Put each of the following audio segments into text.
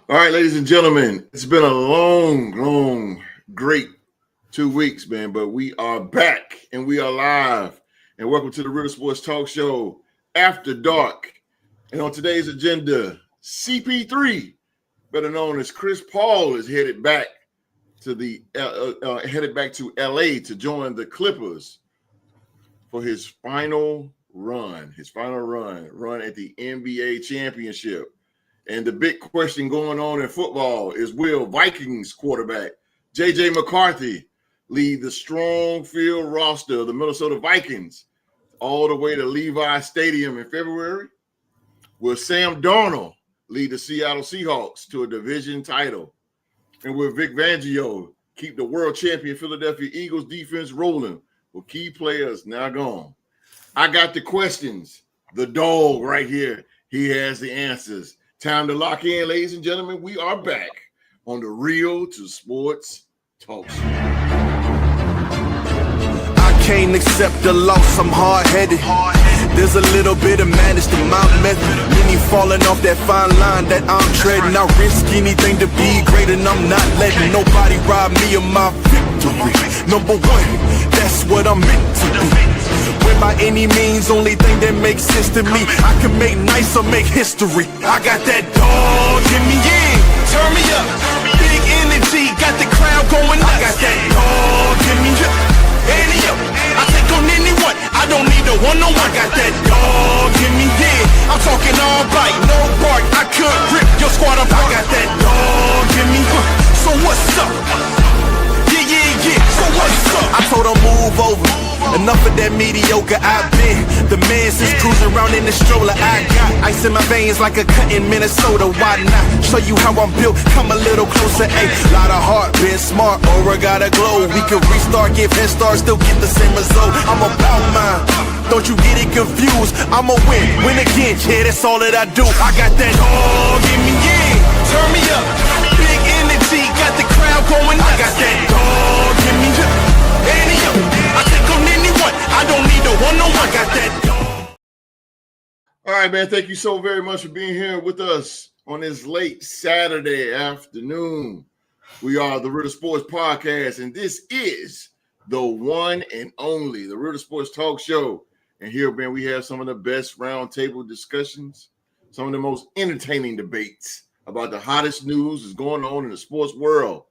All right, ladies and gentlemen, it's been a long, great 2 weeks, man, but we are back and we are live. And welcome to the Real Sports Talk Show After Dark. And on today's agenda, CP3, better known as Chris Paul, is headed back to LA to join the Clippers for his final run at the NBA championship. And the big question going on in football is, will Vikings quarterback JJ McCarthy lead the strong field roster of the Minnesota Vikings all the way to Levi Stadium in February? Will Sam Darnold lead the Seattle Seahawks to a division title? And will Vic Fangio keep the world champion Philadelphia Eagles defense rolling with key players now gone? I got the questions. The dog right here, he has the answers. Time to lock in, ladies and gentlemen. We are back on the Real to Sports Talk Show. I can't accept the loss, I'm hard-headed. There's a little bit of madness to my method. Many falling off that fine line that I'm treading. I risk anything to be great, and I'm not letting nobody rob me of my victory. Number one, that's what I'm meant to be. When by any means, only thing that makes sense to me, I can make nice or make history. I got that dog in me, yeah, turn me up. Big energy, got the crowd going nuts. I got that dog in me, Annie up. I take on anyone, I don't need a one-on-one. I got that dog in me, yeah. I'm talking all bite, no bark. I could rip your squad apart. I got that dog in me, so what's up? Yeah, so what's up? I told her move over. Enough of that mediocre, I've been the man since cruising around in the stroller. I got ice in my veins like a cut in Minnesota. Why not show you how I'm built? Come a little closer, ayy. Lot of heart, been smart, aura gotta glow. We can restart, give head start, still get the same result. I'm about mine, don't you get it confused. I'ma win again, yeah, that's all that I do. I got that dog in me, yeah, turn me up. Big energy, got the crowd going nuts. I got that dog in me, Annie up. I take on anyone, I don't need a one-on-one. I got that dog. All right, man, thank you so very much for being here with us on this late Saturday afternoon. We are the Real Sports Podcast, and this is the one and only, the Real Sports Talk Show. And here, man, we have some of the best roundtable discussions, some of the most entertaining debates about the hottest news that's going on in the sports world.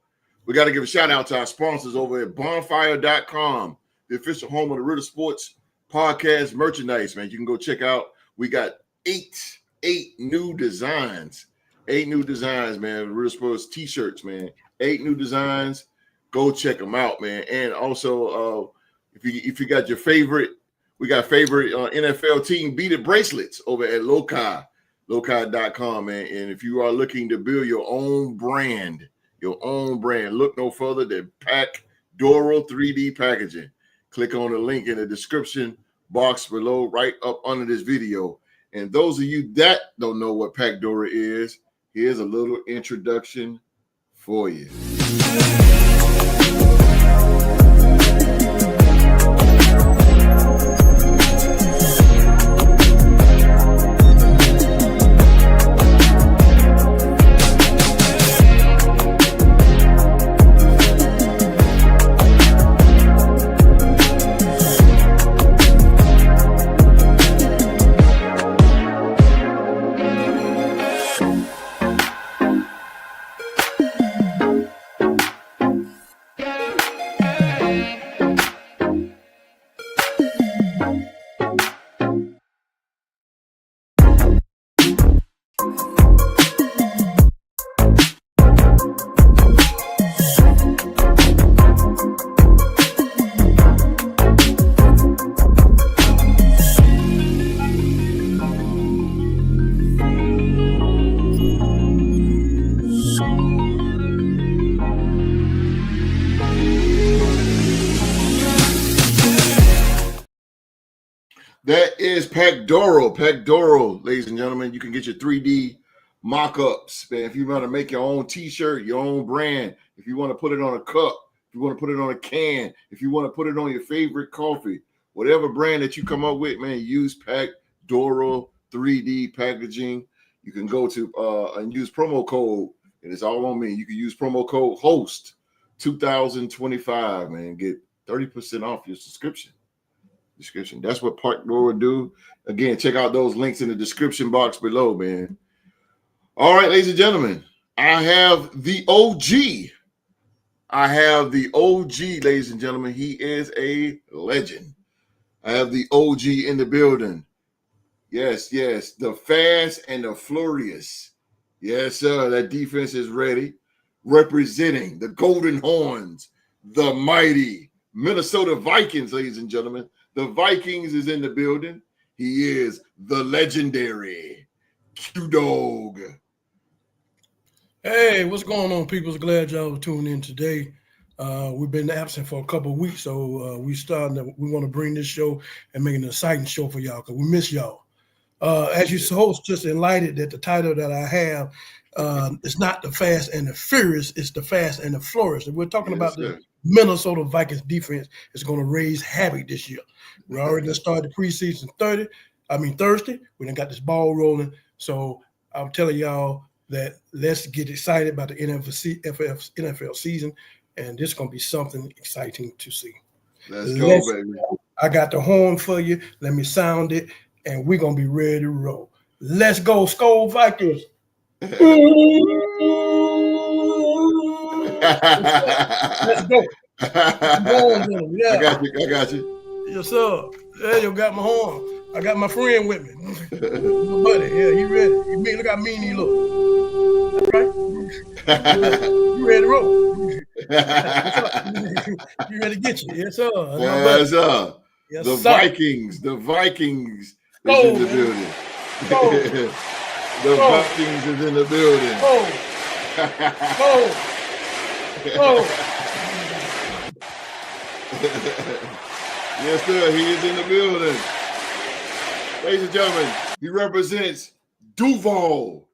We got to give a shout out to our sponsors over at bonfire.com, the official home of the Real Sports Podcast merchandise, man. You can go check out. We got eight new designs. 8 new designs, man. Real Sports t-shirts, man. 8 new designs. Go check them out, man. And also, if you got your favorite, we got favorite NFL team beaded bracelets over at Lokia.com, man. And if you are looking to build your own brand, look no further than Prodcast 3D packaging. Click on the link in the description box below, right up under this video. And those of you that don't know what Prodcast is, here's a little introduction for you. That is Prodcast, ladies and gentlemen. You can get your 3D mock-ups. Man, if you want to make your own t-shirt, your own brand, if you want to put it on a cup, if you want to put it on a can, if you want to put it on your favorite coffee, whatever brand that you come up with, man, use Prodcast 3D packaging. You can go to and use promo code and it's all on me. You can use promo code HOST 2025, man. Get 30% off your subscription. That's what Park Door will do. Again, check out those links in the description box below, man. All right, ladies and gentlemen, I have the OG. Ladies and gentlemen. He is a legend. I have the OG in the building. Yes, the Fast and the Furious. Yes, sir. That defense is ready. Representing the Golden Horns, the mighty Minnesota Vikings, ladies and gentlemen. The Vikings is in the building. He is the legendary Q-Dog. Hey, what's going on, people? Glad y'all tuned in today. We've been absent for a couple of weeks, so we want to bring this show and make an exciting show for y'all because we miss y'all. As you host just enlightened that the title that I have, it's not the Fast and the Furious, it's the Fast and the Furious. And we're talking about the Minnesota Vikings defense is going to raise havoc this year. We already started the preseason Thursday. We done got this ball rolling. So I'm telling y'all that let's get excited about the NFL season, and this is going to be something exciting to see. Let's go, baby. I got the horn for you. Let me sound it, and we're going to be ready to roll. Let's go, Skol Vikings. Let's go. Yeah. I got you. Yes, sir. There you got my horn. I got my friend with me. My buddy. Yeah, he ready. Look how mean he look. That's right. You ready to roll. You ready to get you. Yes, sir. Yes, sir. Yes, the sir. Vikings is in the building. The Vikings is in the building. Yes, sir. He is in the building. Ladies and gentlemen, he represents Duval.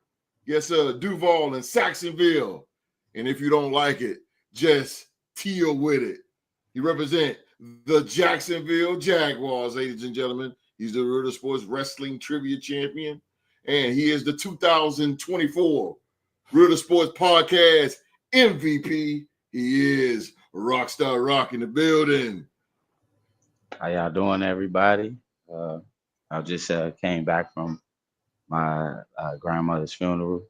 Yes, sir. Duval in Saxonville. And if you don't like it, just deal with it. He represents the Jacksonville Jaguars, ladies and gentlemen. He's the Real Sports Wrestling Trivia Champion. And he is the 2024 Real Sports Podcast MVP. He is Rockstar Rock in the building. How y'all doing, everybody? I just came back from my grandmother's funeral.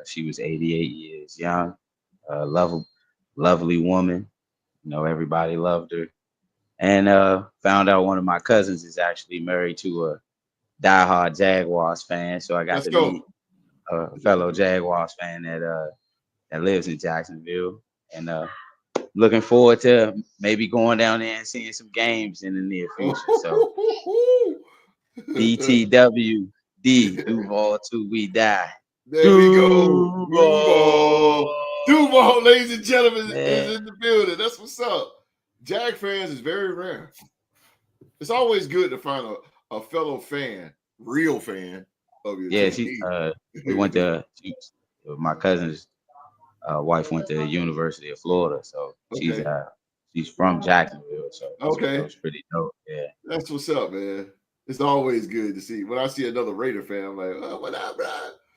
She was 88 years young, lovely woman. You know, everybody loved her. And found out one of my cousins is actually married to a diehard Jaguars fan. So I got meet a fellow Jaguars fan that lives in Jacksonville. And looking forward to maybe going down there and seeing some games in the near future. So DTWD, Duval till we die. There we go. Duval, ladies and gentlemen, is in the building. That's what's up. Jag fans is very rare. It's always good to find a fellow fan, real fan of your team. We went to my cousin's wife went to the University of Florida, so she's from Jacksonville. So it was pretty dope. Yeah, that's what's up, man. It's always good to see. When I see another Raider fan, I'm like, oh, what up, bro?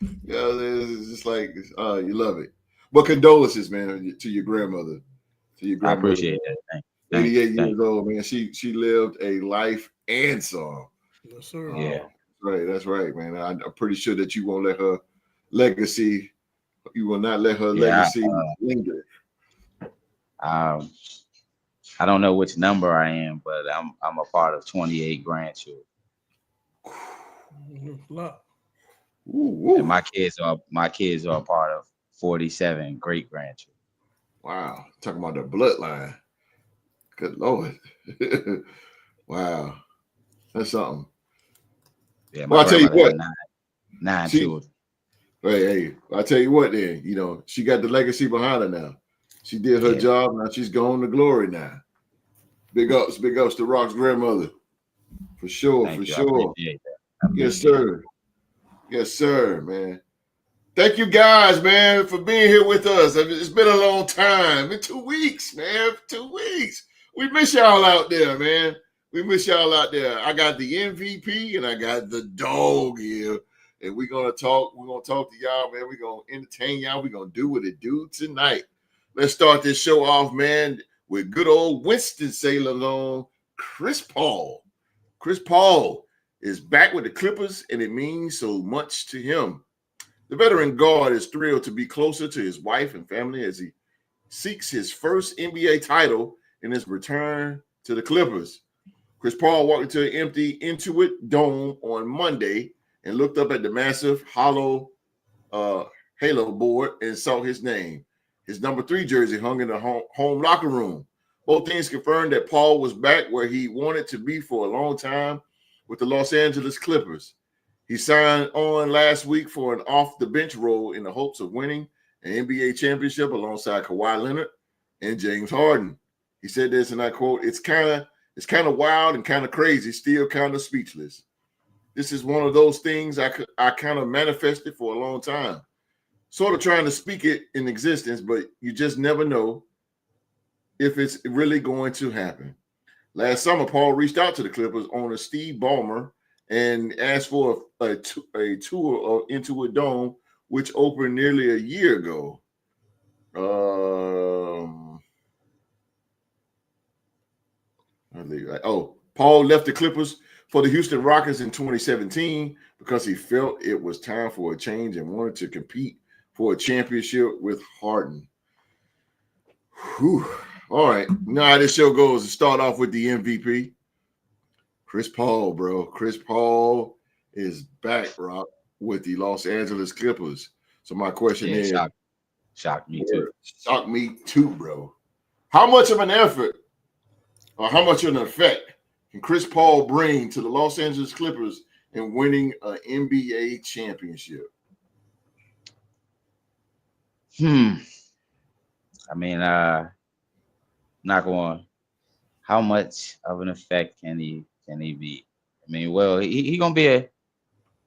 You know, it's just like you love it. But condolences, man, to your grandmother. I appreciate that. Thanks. 88 years old, man. She lived a life and song. Yes, sir. Yeah. That's right, man. I'm pretty sure that you won't let her legacy. You will not let her legacy linger. I don't know which number I am, but I'm a part of 28 grandchildren. And my kids are a part of 47 great grandchildren. Wow, talking about the bloodline. Good Lord. Wow. That's something. Yeah, well, I'll tell you what. Nine children. Hey, I'll tell you what then. You know, she got the legacy behind her now. She did her job. Now she's going to glory now. Big ups to Rock's grandmother. For sure, Thank for you. sure. Yes, sir. That. Yes, sir, man. Thank you guys, man, for being here with us. It's been a long time. It's been 2 weeks, man. 2 weeks. We miss y'all out there, man. We miss y'all out there. I got the MVP and I got the dog here. and we're gonna talk to y'all, man. We're gonna entertain y'all. We're gonna do what it do tonight. Let's start this show off, man, with good old Winston-Salem on Chris Paul. Chris Paul is back with the Clippers, and it means so much to him. The veteran guard is thrilled to be closer to his wife and family as he seeks his first NBA title in his return to the Clippers. Chris Paul walked into an empty Intuit Dome on Monday and looked up at the massive halo board and saw his name. His number 3 jersey hung in the home locker room. Both teams confirmed that Paul was back where he wanted to be for a long time with the Los Angeles Clippers. He signed on last week for an off-the-bench role in the hopes of winning an NBA championship alongside Kawhi Leonard and James Harden. He said this, and I quote, It's kind of wild and kind of crazy, still kind of speechless. This is one of those things I kind of manifested for a long time. Sort of trying to speak it in existence, but you just never know if it's really going to happen. Last summer, Paul reached out to the Clippers owner Steve Ballmer and asked for a tour into a dome, which opened nearly a year ago. Paul left the Clippers for the Houston Rockets in 2017 because he felt it was time for a change and wanted to compete for a championship with Harden. Whew. All right. Now how this show goes to start off with the MVP. Chris Paul, bro. Chris Paul is back, Rock, with the Los Angeles Clippers. So my question is, shocked me too. Shocked me too, bro. How much of an effort or how much of an effect can Chris Paul bring to the Los Angeles Clippers in winning an NBA championship? I mean, not going. How much of an effect can he be? I mean, well, he gonna be an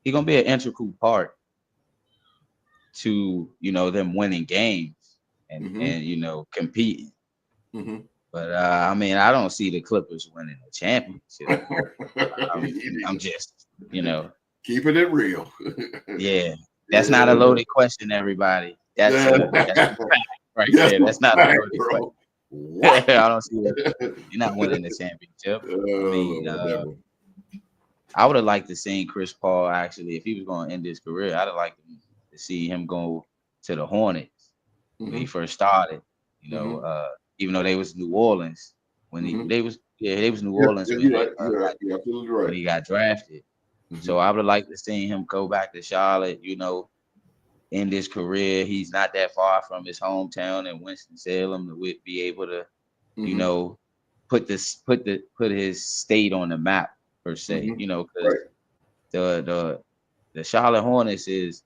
integral part to them winning games and competing. Mm-hmm. But I mean, I don't see the Clippers winning a championship. I'm just keeping it real. Yeah, that's not a loaded question, everybody. That's a fact right there. That's not a loaded question. What? I don't see that. You're not winning the championship. I mean, I would have liked to see Chris Paul actually, if he was going to end his career, I'd have liked to see him go to the Hornets when he first started. Even though they was New Orleans when they was New Orleans when he got drafted. So I would have liked to see him go back to Charlotte. End his career. He's not that far from his hometown in Winston-Salem to be able to, put his state on the map per se. Because the Charlotte Hornets is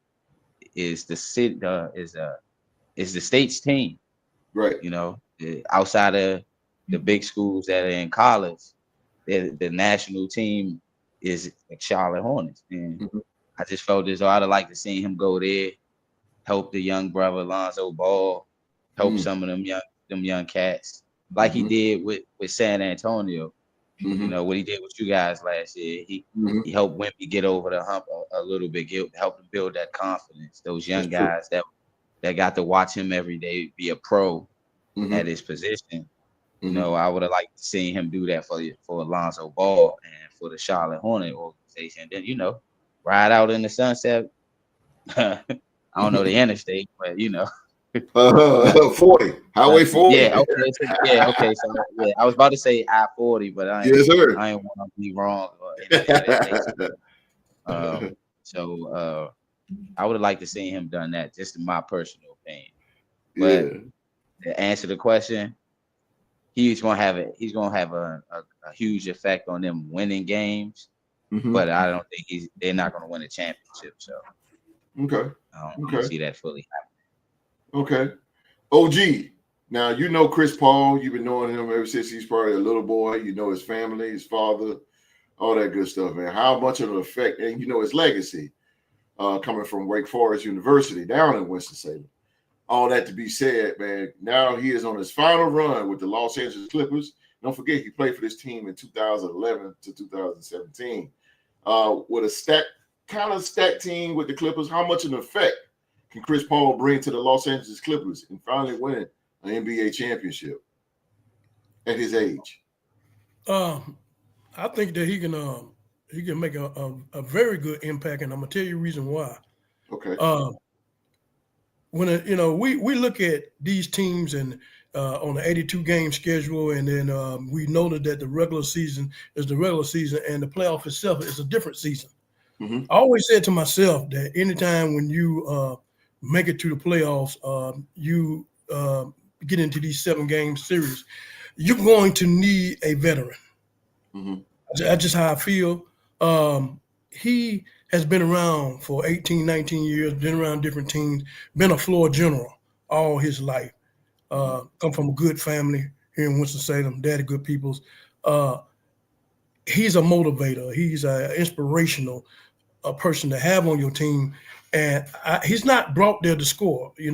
the city is the state's team. Right. Outside of the big schools that are in college, the national team is Charlotte Hornets. And I just felt as though I'd have liked to see him go there, help the young brother Lonzo Ball, help some of them young cats, like he did with San Antonio. What he did with you guys last year. He helped Wimpy get over the hump a little bit, helped him build that confidence. Those young guys that got to watch him every day be a pro at his position. I would have liked to see him do that for Lonzo Ball and for the Charlotte Hornet organization. Then ride out in the sunset. I don't know the interstate, but 40 Highway 40. Yeah, okay. So I was about to say I-40, but I ain't want to be wrong. So I would have liked to see him done that, just in my personal opinion. But to answer the question, he's gonna have a huge effect on them winning games. But I don't think they're not gonna win a championship. So I don't see that fully happening. Okay. OG. Now Chris Paul. You've been knowing him ever since he's probably a little boy. His family, his father, all that good stuff, man. How much of an effect, and his legacy, coming from Wake Forest University down in Winston-Salem. All that to be said, man. Now he is on his final run with the Los Angeles Clippers. Don't forget, he played for this team in 2011 to 2017. With a stacked kind of stacked team with the Clippers. How much of an effect can Chris Paul bring to the Los Angeles Clippers in finally winning an NBA championship at his age? I think that he can make a very good impact, and I'm gonna tell you the reason why. Okay. When we look at these teams and on the 82 game schedule, and then we noted that the regular season is the regular season, and the playoff itself is a different season. Mm-hmm. I always said to myself that anytime when you make it to the playoffs, you get into these 7-game series, you're going to need a veteran. Mm-hmm. That's just how I feel. He has been around for 18, 19 years, been around different teams, been a floor general all his life. Come from a good family here in Winston-Salem, daddy good peoples. He's a motivator. He's an inspirational person to have on your team. And he's not brought there to score. You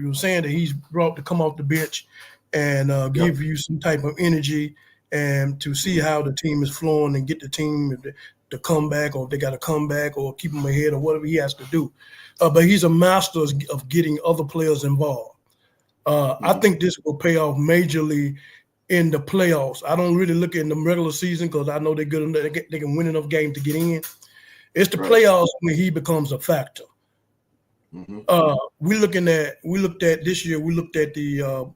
were saying that he's brought to come off the bench and give you some type of energy and to see how the team is flowing and get the team to come back, or if they got to come back or keep them ahead or whatever he has to do. But he's a master of getting other players involved. I think this will pay off majorly in the playoffs. I don't really look at the regular season because I know they're good enough, they can win enough games to get in. It's the playoffs when he becomes a factor. We looked at this year, we looked at the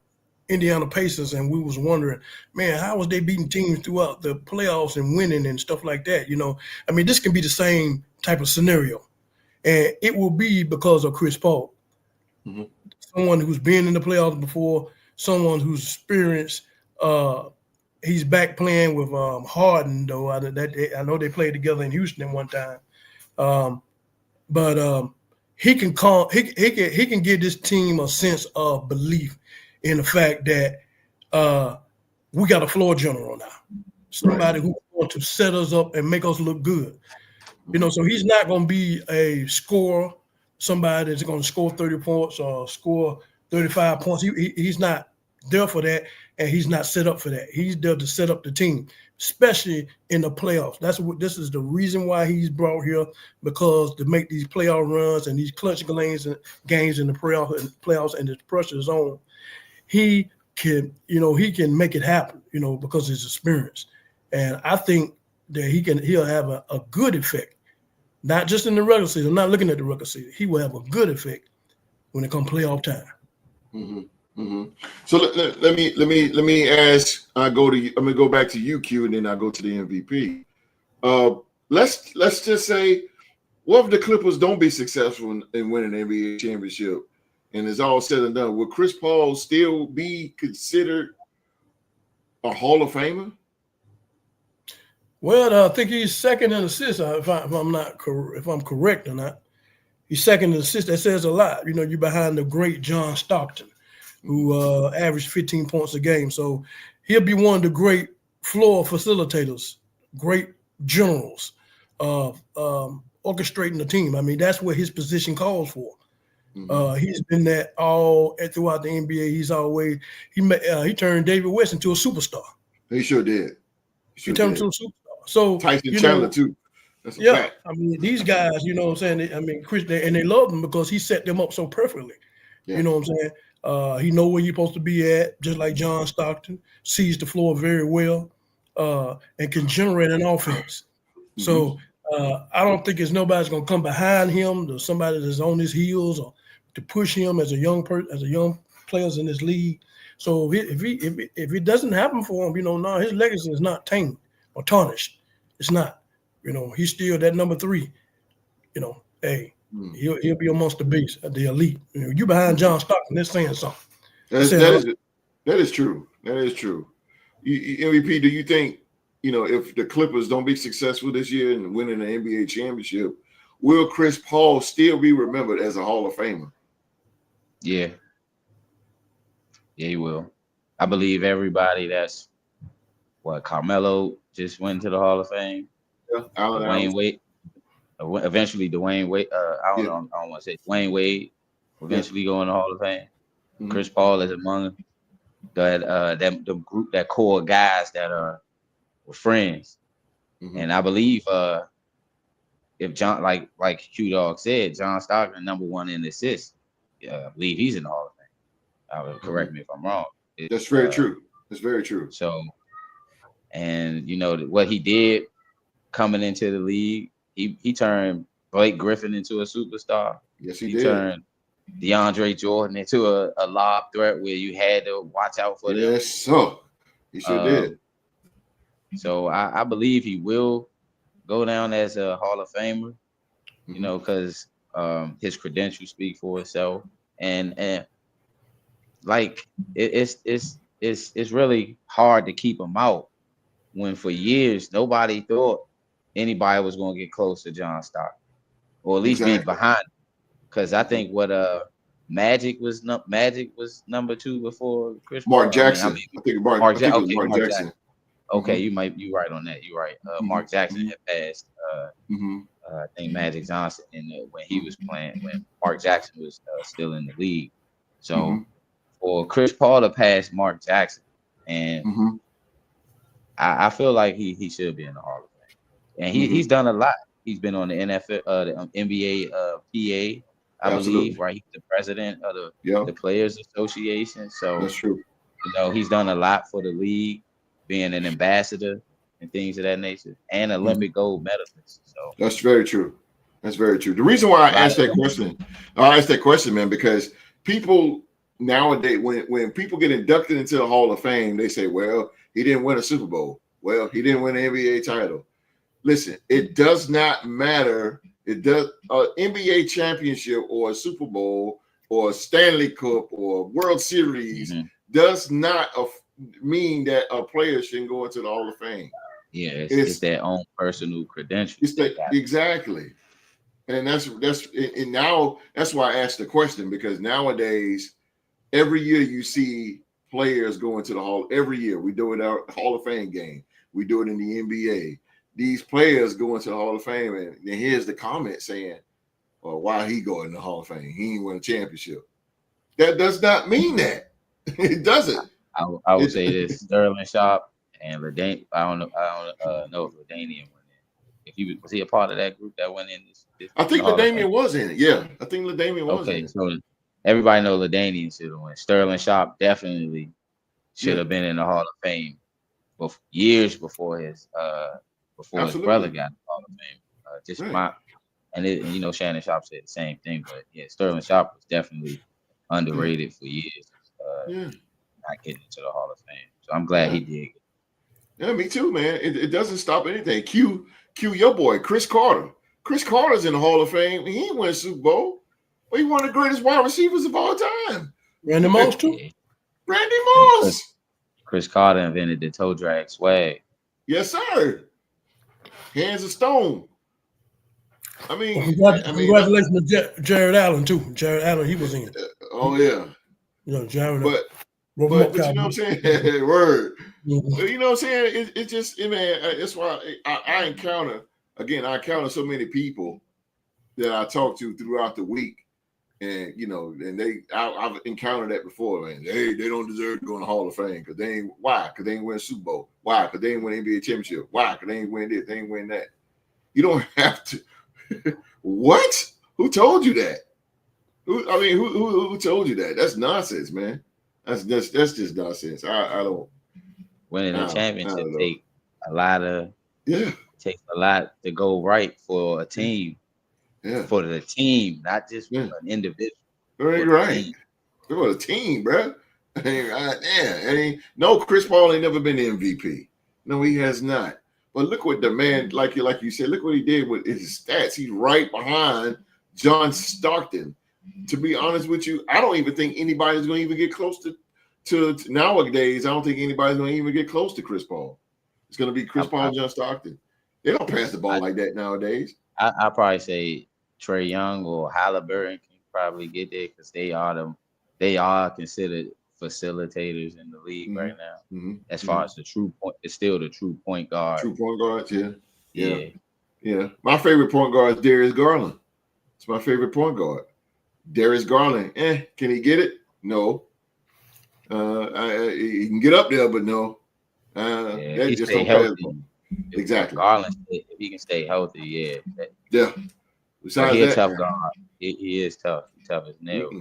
Indiana Pacers, and we was wondering, man, how was they beating teams throughout the playoffs and winning and stuff like that? I mean, this can be the same type of scenario, and it will be because of Chris Paul, someone who's been in the playoffs before, someone who's experienced. He's back playing with Harden, though. I know they played together in Houston at one time, but he can give this team a sense of belief in the fact that we got a floor general now, somebody who's going to set us up and make us look good. So he's not going to be a scorer, somebody that's going to score 30 points or score 35 points. He's not there for that, and he's not set up for that. He's there to set up the team, especially in the playoffs. This is the reason why he's brought here, because to make these playoff runs and these clutch games in the playoffs and the pressure is on. He can make it happen, because of his experience. And I think that he'll have a good effect, not just in the regular season. I'm not looking at the regular season. He will have a good effect when it comes playoff time. So let me ask. I'm gonna go back to you, Q, and then I go to the MVP. Let's just say, what if the Clippers don't be successful in winning an NBA championship? And it's all said and done, will Chris Paul still be considered a Hall of Famer? Well, I think he's second in assists. If I'm correct or not, he's second in assists. That says a lot. You're behind the great John Stockton, who averaged 15 points a game. So he'll be one of the great floor facilitators, great generals, orchestrating the team. I mean, that's what his position calls for. He's been that all throughout the NBA. He turned David West into a superstar. He sure did. He turned him into a superstar. So Tyson Chandler too. That's a fact. I mean, these guys, you know what I'm saying? Chris, and they love him because he set them up so perfectly. Yeah. You know what I'm saying? He know where you're supposed to be at, just like John Stockton, sees the floor very well, and can generate an offense. So I don't think nobody's gonna come behind him, or somebody that's on his heels, or to push him as a young players in this league. So if it doesn't happen for him, his legacy is not tainted or tarnished. It's not. He's still that number 3. He'll be amongst the beast, the elite. You behind John Stockton, that's saying something. That is true. That is true. MVP, do you think, if the Clippers don't be successful this year and winning the NBA championship, will Chris Paul still be remembered as a Hall of Famer? Yeah. Yeah, he will. I believe everybody that's Carmelo just went to the Hall of Fame. Yeah, Dwayne Wade. Eventually Dwayne Wade. I don't want to say Dwayne Wade eventually go in the Hall of Fame. Chris Paul is among the group, that core guys that were friends. And I believe if John, like Q Dog said, John Stockton #1 in assists. I believe he's in the Hall of Fame. Correct me if I'm wrong. That's very true. That's very true. So, and what he did coming into the league, he turned Blake Griffin into a superstar. Yes, he did. Turned DeAndre Jordan into a lob threat where you had to watch out for them. Yes, so he sure did. So I believe he will go down as a Hall of Famer, because his credentials speak for itself, and like it's really hard to keep him out when for years nobody thought anybody was going to get close to John Stockton, or at least be behind him. Because I think what Magic was number 2 before Chris Mark Paul. Jackson. I think Mark Jackson. Okay, you right on that. You're right. Mark Jackson had passed. I think Magic Johnson when he was playing, when Mark Jackson was still in the league. So for Chris Paul to pass Mark Jackson, and I feel like he should be in the Hall of Fame, and he's done a lot. He's been on the NFL, the NBA PA, I believe, right? He's the president of the Players Association. So that's true. He's done a lot for the league, being an ambassador and things of that nature, and Olympic gold medalist. So that's very true. That's very true. The reason why I asked that question, man, because people nowadays, when people get inducted into the Hall of Fame, they say, well, he didn't win a Super Bowl. Well, he didn't win an NBA title. Listen, it does not matter. It does NBA championship or a Super Bowl or a Stanley Cup or World Series does not mean that a player shouldn't go into the Hall of Fame. Yeah, it's their own personal credentials. Exactly. And that's now that's why I asked the question, because nowadays every year you see players going to the Hall. Every year we do it at our Hall of Fame game. We do it in the NBA. These players go into the Hall of Fame, and here's the comment saying, well, why he go in the Hall of Fame? He ain't win a championship. That does not mean that. It doesn't. I would say this: Sterling Sharp and LaDainian. I don't know if LaDainian went in. If was he a part of that group that went in? I think LaDainian was in it. Yeah, I think LaDainian was in it. So everybody know LaDainian should have won. Sterling Sharp definitely should have been in the Hall of Fame years before his brother got in the Hall of Fame. And Shannon Sharp said the same thing, but yeah, Sterling Sharp was definitely underrated for years. Not getting into the Hall of Fame, so I'm glad he did. Yeah, me too, man. It doesn't stop anything. Q, your boy, Chris Carter. Chris Carter's in the Hall of Fame. He ain't win a Super Bowl, but he one of the greatest wide receivers of all time. Randy Moss too. Randy Moss. Chris Carter invented the toe drag swag. Yes, sir. Hands of stone. I mean, congratulations to Jared Allen too. Jared Allen, he was in. Oh yeah. Jared. But you know what I'm saying? Word. But you know what I'm saying? It's just, man, that's why I encounter so many people that I talk to throughout the week. And, I've encountered that before, man. They don't deserve to go in the Hall of Fame because they ain't win a Super Bowl. Why? Because they ain't win NBA championship. Why? Because they ain't win this, they ain't win that. You don't have to. What? Who told you that? Who told you that? That's nonsense, man. That's just nonsense. I don't. Winning a championship takes a lot to go right for a team. Yeah. For the team, not just for an individual. Right. For the team, bro. No, Chris Paul ain't never been the MVP. No, he has not. But look what the man, like you said, look what he did with his stats. He's right behind John Stockton. To be honest with you, I don't even think anybody's going to even get close to nowadays. I don't think anybody's going to even get close to Chris Paul. It's going to be Chris Paul and John Stockton. They don't pass the ball like that nowadays. I'll probably say Trae Young or Halliburton can probably get there because they are considered facilitators in the league right now. As far as the true point, it's still the true point guard. True point guards, yeah. My favorite point guard is Darius Garland. It's my favorite point guard. Darius Garland, can he get it? No. He can get up there, but no. That just don't pass. Exactly. Garland, if he can stay healthy, Yeah. But Besides he a that, tough guard. He is tough. He's tough as nails.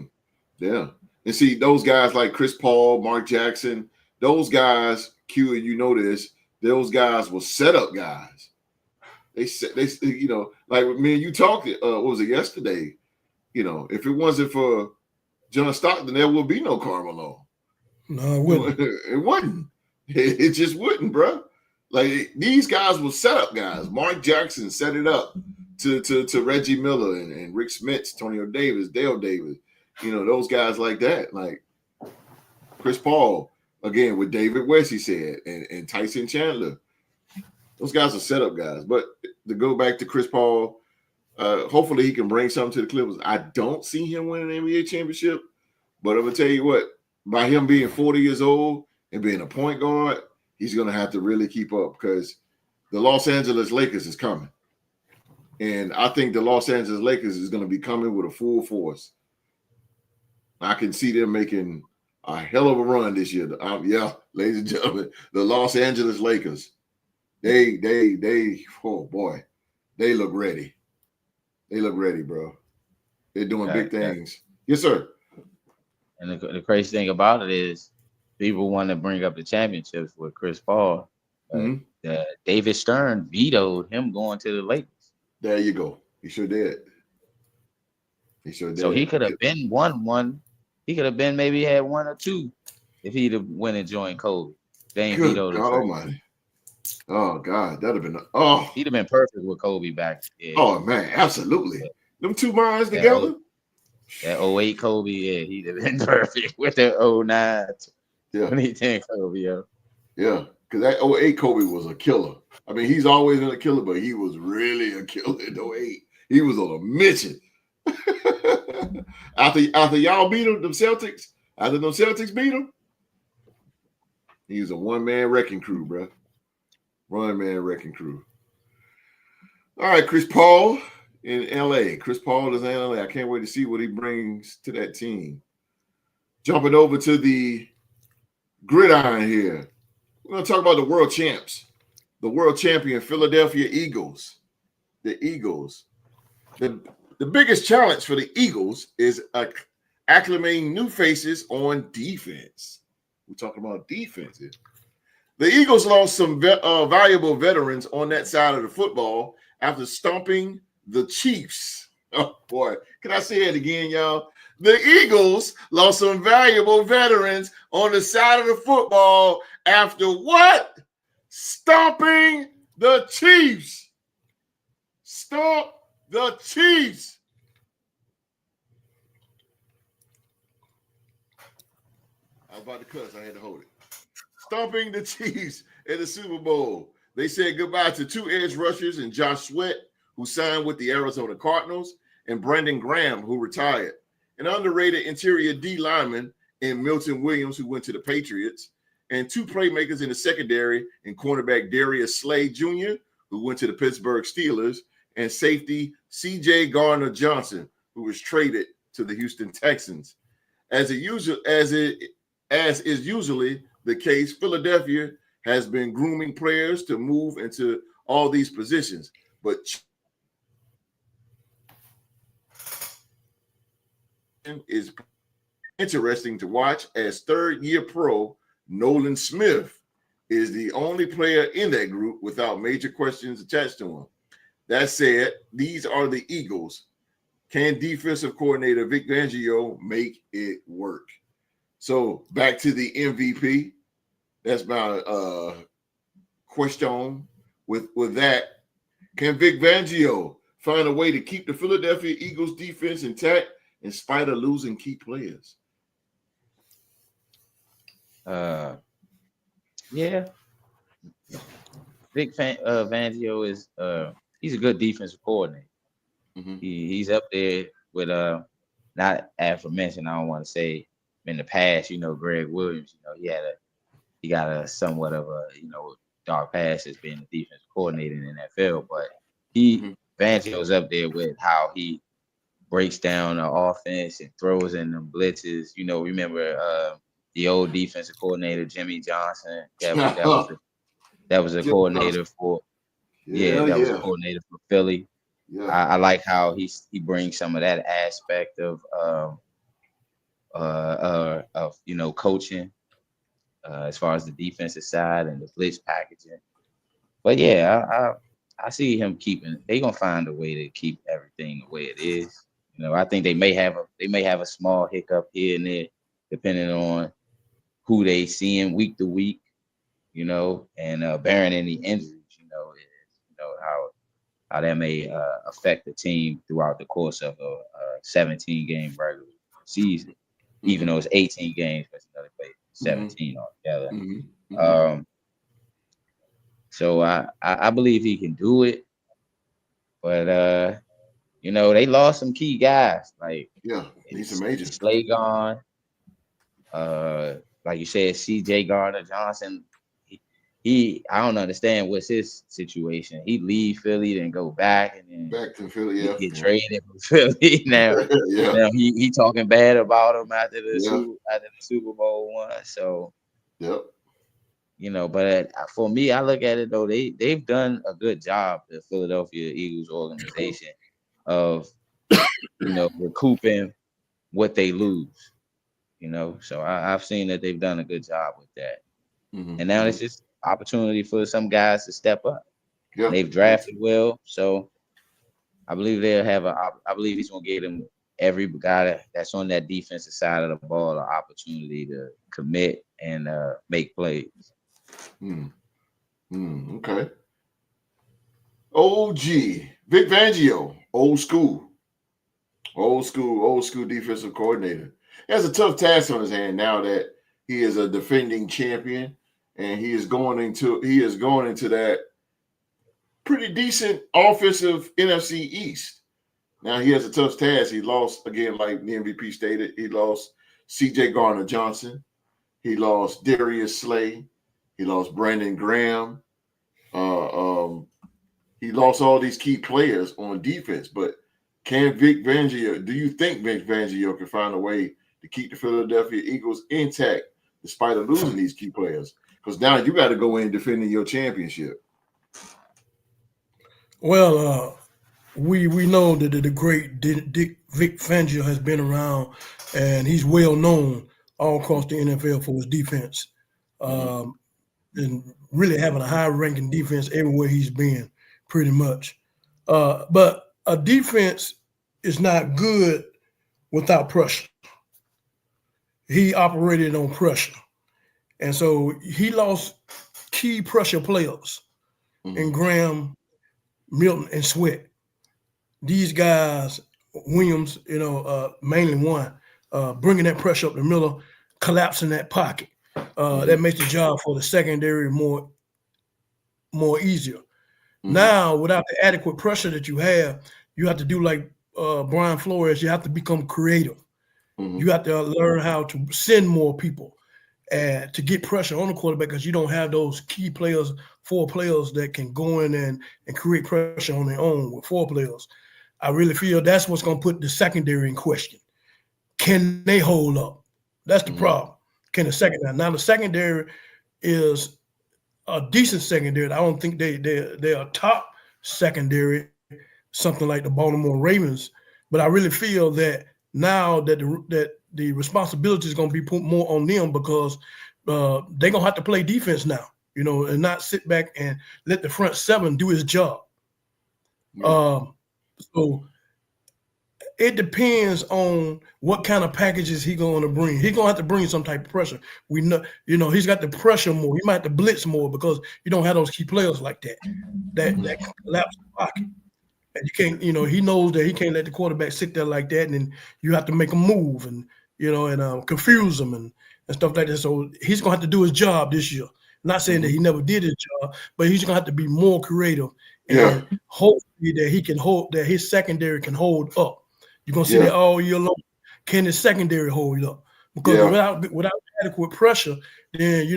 Yeah. And see, those guys like Chris Paul, Mark Jackson, those guys, Q, and you know this, those guys were setup guys. They like me and you talked, what was it, yesterday? If it wasn't for John Stockton, there would be no Carmelo. No, it wouldn't. It wouldn't. It just wouldn't, bro. Like, these guys were setup guys. Mark Jackson set it up to Reggie Miller and Rick Smits, Antonio Davis, Dale Davis. Those guys like that. Like Chris Paul, again, with David West, he said, and Tyson Chandler. Those guys are setup guys. But to go back to Chris Paul, hopefully he can bring something to the Clippers. I don't see him winning an NBA championship, but I'm going to tell you what, by him being 40 years old and being a point guard, he's going to have to really keep up because the Los Angeles Lakers is coming. And I think the Los Angeles Lakers is going to be coming with a full force. I can see them making a hell of a run this year. Ladies and gentlemen, the Los Angeles Lakers, they oh boy, they look ready. They look ready, bro. They're doing big things. Yes, sir. And the crazy thing about it is people want to bring up the championships with Chris Paul. David Stern vetoed him going to the Lakers. There you go. He sure did. So he could have been one. He could have been maybe had one or two if he'd have went and joined Kobe. They ain't vetoed God Almighty. Oh God, that'd have been he'd have been perfect with Kobe back. Yeah. Oh man, absolutely. Them two minds together. That 08 Kobe, he'd have been perfect with the 09 2010 Kobe, yo. Yeah, because that 08 Kobe was a killer. I mean, he's always been a killer, but he was really a killer in 08. He was on a mission. After y'all beat him, them Celtics, after them Celtics beat him, he was a one-man wrecking crew, bro. One-man wrecking crew. All right, Chris Paul in LA. Chris Paul is in LA. I can't wait to see what he brings to that team. Jumping over to the gridiron here. We're going to talk about the world champs. The world champion Philadelphia Eagles. The Eagles. The biggest challenge for the Eagles is acclimating new faces on defense. We're talking about defense here. The Eagles lost some valuable veterans on that side of the football after stomping the Chiefs. Oh, boy. Can I say it again, y'all? The Eagles lost some valuable veterans on the side of the football after what? Stomping the Chiefs. Stomp the Chiefs. I was about to cuss. I had to hold it. Stomping the Chiefs in the Super Bowl. They said goodbye to two edge rushers and Josh Sweat, who signed with the Arizona Cardinals, and Brandon Graham, who retired. An underrated interior D lineman in Milton Williams, who went to the Patriots, and two playmakers in the secondary in cornerback Darius Slay Jr., who went to the Pittsburgh Steelers, and safety C.J. Gardner-Johnson, who was traded to the Houston Texans. As is usually the case, Philadelphia has been grooming players to move into all these positions, but is interesting to watch as third-year pro Nolan Smith is the only player in that group without major questions attached to him. That said, these are the Eagles. Can defensive coordinator Vic Fangio make it work? So back to the MVP. That's my question with that. Can Vic Fangio find a way to keep the Philadelphia Eagles defense intact in spite of losing key players? Yeah. Vic Fangio is he's a good defensive coordinator. Mm-hmm. He's up there with not aforementioned, I don't want to say in the past, Greg Williams, he got a somewhat of a, dark past as being the defensive coordinator in the NFL, but Fangio's up there with how he breaks down the offense and throws in them blitzes. Remember the old defensive coordinator, Jimmy Johnson. That was that was a coordinator for. Yeah, that was a coordinator for Philly. Yeah. I like how he brings some of that aspect of coaching as far as the defensive side and the blitz packaging. But yeah, I see him keeping. They're gonna find a way to keep everything the way it is. I think they may have a small hiccup here and there, depending on who they seeing week to week. And bearing any injuries. How that may affect the team throughout the course of a 17-game regular season, even though it's 18 games, but they play 17 altogether. So I believe he can do it, but they lost some key guys like he's some agents. Slay gone, like you said, CJ Gardner-Johnson. I don't understand what's his situation. He leave Philly, then go back, and then back to Philly. Get traded from Philly now. Now he talking bad about him after the Super Bowl one. So but for me, I look at it though. They've done a good job, the Philadelphia Eagles organization, of recouping what they lose. So I've seen that they've done a good job with that. And now it's just opportunity for some guys to step up. They've drafted well, so I believe I believe he's gonna give them every guy that's on that defensive side of the ball an opportunity to commit and make plays. Okay. OG Vic Fangio, old school defensive coordinator. He has a tough task on his hand now that he is a defending champion. And he is going into that pretty decent offensive NFC East. Now he has a tough task. He lost again, like the MVP stated. He lost C.J. Gardner-Johnson. He lost Darius Slay. He lost Brandon Graham. He lost all these key players on defense. But do you think Vic Fangio can find a way to keep the Philadelphia Eagles intact despite of losing these key players? Because now you got to go in defending your championship. Well, we know that the great Vic Fangio has been around, and he's well known all across the NFL for his defense, and really having a high-ranking defense everywhere he's been, pretty much. But a defense is not good without pressure. He operated on pressure. And so he lost key pressure players in Graham, Milton, and Sweat. These guys, Williams, mainly one, bringing that pressure up the middle, collapsing that pocket. That makes the job for the secondary more easier. Now, without the adequate pressure that you have to do like Brian Flores. You have to become creative. You have to learn how to send more people. To get pressure on the quarterback because you don't have those key players, 4 players that can go in and create pressure on their own with 4 players. I really feel that's what's going to put the secondary in question. Can they hold up? That's the problem. Can the secondary? Now the secondary is a decent secondary. I don't think they're a top secondary, something like the Baltimore Ravens. But I really feel that now that the responsibility is going to be put more on them because they're going to have to play defense now, and not sit back and let the front 7 do his job. So it depends on what kind of packages he's going to bring. He's going to have to bring some type of pressure. We know, he's got to pressure more. He might have to blitz more because you don't have those key players like that can collapse the pocket. And you can't, he knows that he can't let the quarterback sit there like that, and then you have to make him move and confuse them and stuff like that. So he's gonna have to do his job this year. Not saying that he never did his job, but he's gonna have to be more creative and hopefully that he can hold that his secondary can hold up. You're gonna see that all year long. Can his secondary hold up? Because without adequate pressure, then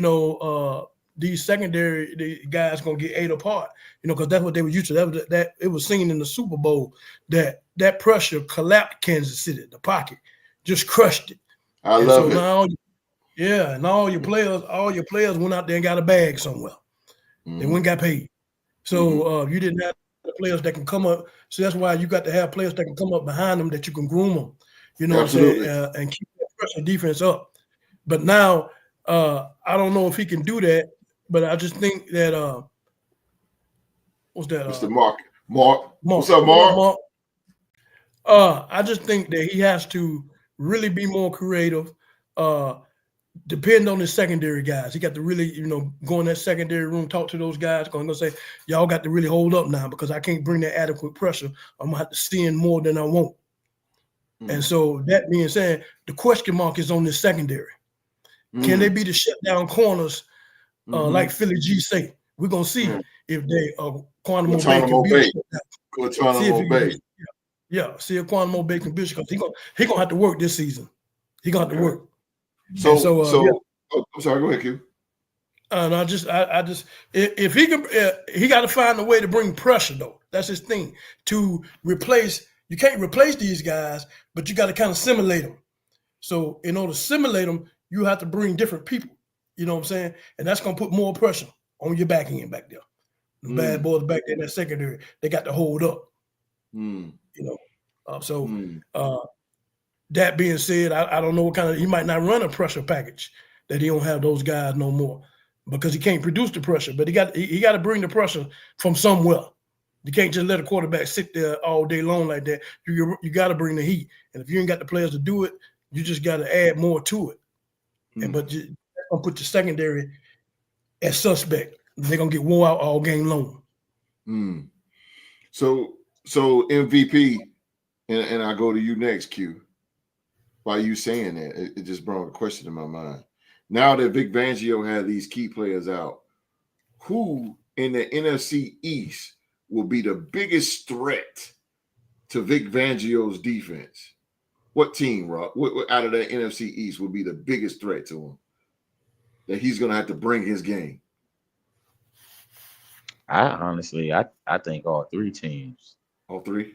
these secondary guys gonna get ate apart. Because that's what they were used to. That it was seen in the Super Bowl that pressure collapsed Kansas City, the pocket. Just crushed it. I love it. Now, and all your players went out there and got a bag somewhere. They went and got paid. So you didn't have the players that can come up. So that's why you got to have players that can come up behind them that you can groom them. You know Absolutely. what I'm saying? And keep that pressure defense up. But now I don't know if he can do that. But I just think that what's that? Mr. Mark. What's up, Mark? I just think that he has to really be more creative. Depend on his secondary guys. He got to really, go in that secondary room, talk to those guys. I'm gonna say, y'all got to really hold up now because I can't bring that adequate pressure. I'm gonna have to send more than I want. And so that being said, the question mark is on this secondary. Can they be the shutdown corners like Philly G say? We're gonna see if they Quantum Bay can be see if Quantum Bay can be because he gonna have to work this season. He gonna have to work. So I'm sorry. Go ahead, Q. And I just, if he can, he got to find a way to bring pressure though. That's his thing. To replace, you can't replace these guys, but you got to kind of simulate them. So in order to simulate them, you have to bring different people. You know what I'm saying? And that's gonna put more pressure on your back end back there. The bad boys back there in that secondary, they got to hold up. That being said, I don't know what kind of, he might not run a pressure package that he don't have those guys no more because he can't produce the pressure, but he got to bring the pressure from somewhere. You can't just let a quarterback sit there all day long like that. You got to bring the heat. And if you ain't got the players to do it, you just got to add more to it. But you're going to put your secondary as suspect. They're going to get wore out all game long. So MVP, and I go to you next, Q. By you saying that, it just brought a question in my mind. Now that Vic Fangio had these key players out, who in the NFC East will be the biggest threat to Vic Fangio's defense? What team, Rob, what out of the NFC East will be the biggest threat to him that he's going to have to bring his game? I think all three teams. All three?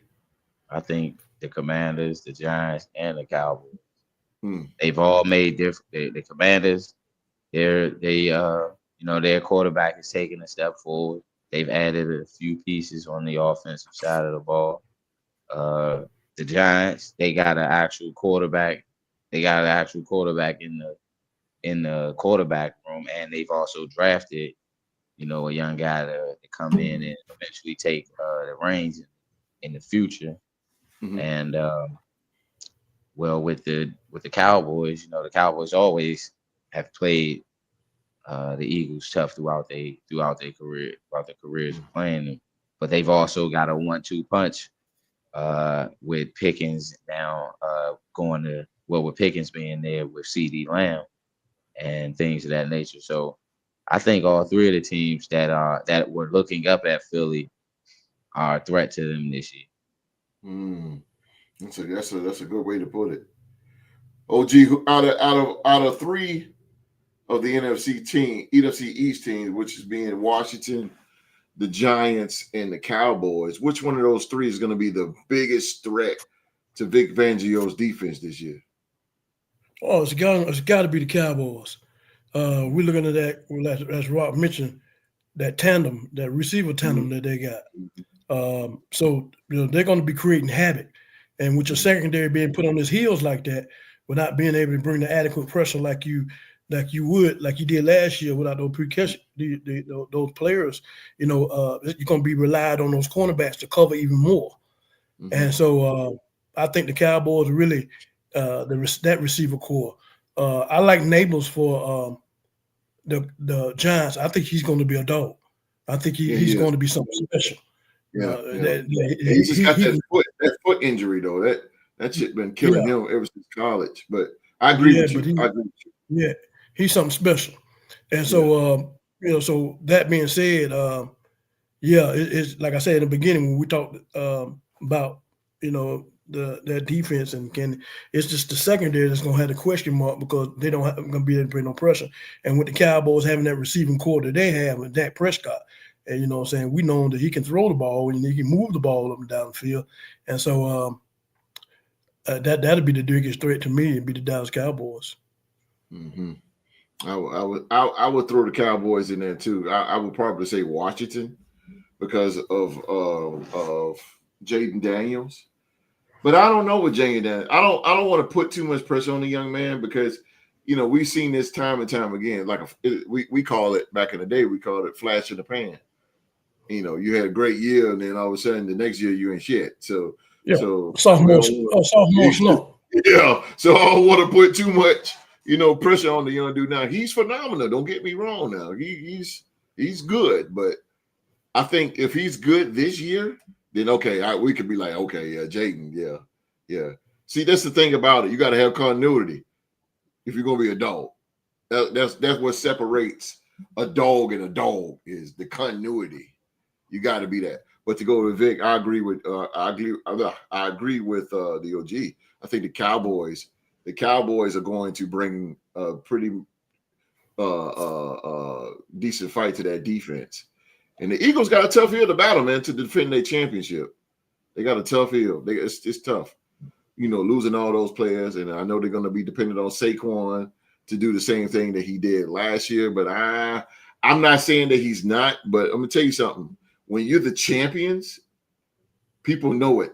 I think the Commanders, the Giants, and the Cowboys. They've all made different. The Commanders, their quarterback is taking a step forward. They've added a few pieces on the offensive side of the ball. The Giants, they got an actual quarterback. They got an actual quarterback in the quarterback room, and they've also drafted, a young guy to come in and eventually take the reins in the future. And with the Cowboys, the Cowboys always have played the Eagles tough throughout their careers of playing them. But they've also got a 1-2 punch with Pickens now with Pickens being there with CD Lamb and things of that nature. So I think all three of the teams that were looking up at Philly are a threat to them this year. That's a good way to put it. OG, out of three of the NFC East teams, which is being Washington, the Giants, and the Cowboys, which one of those three is going to be the biggest threat to Vic Fangio's defense this year? Oh, it's got to be the Cowboys. We're looking at that, as Rob mentioned, that tandem, that receiver tandem that they got. So they're going to be creating havoc. And with your secondary being put on his heels like that, without being able to bring the adequate pressure like you did last year without those those players, you're going to be relied on those cornerbacks to cover even more. And so I think the Cowboys really that receiver core. I like Nabels for the Giants. I think he's going to be a dog. I think he's going to be something special. He just got that foot injury though. That shit been killing him ever since college. But I agree with you. Yeah, he's something special. And so so that being said, it's like I said in the beginning when we talked about their defense it's just the secondary that's gonna have the question mark because they don't gonna be able to bring no pressure. And with the Cowboys having that receiving core that they have with Dak Prescott. And you know what I'm saying, we know that he can throw the ball and he can move the ball up and down the field. And so that'd be the biggest threat to me, it'd be the Dallas Cowboys. I would throw the Cowboys in there too. I would probably say Washington because of Jaden Daniels. But I don't know what Jaden Daniels. I don't want to put too much pressure on the young man because we've seen this time and time again. Like we call it back in the day, we called it flash in the pan. You had a great year, and then all of a sudden the next year you ain't shit. So sophomore slump. Yeah. So I don't want to put too much pressure on the young dude. Now he's phenomenal. Don't get me wrong. Now he's good, but I think if he's good this year, then okay, we could be like, okay, yeah, Jaden, yeah. See, that's the thing about it. You got to have continuity if you're gonna be a dog. That's what separates a dog and a dog is the continuity. You got to be that. But to go with Vic, I agree with the OG. I think the Cowboys are going to bring a pretty decent fight to that defense. And the Eagles got a tough hill to battle, man, to defend their championship. They got a tough hill. It's tough, losing all those players. And I know they're going to be dependent on Saquon to do the same thing that he did last year. But I'm not saying that he's not. But I'm going to tell you something. When you're the champions, people know it.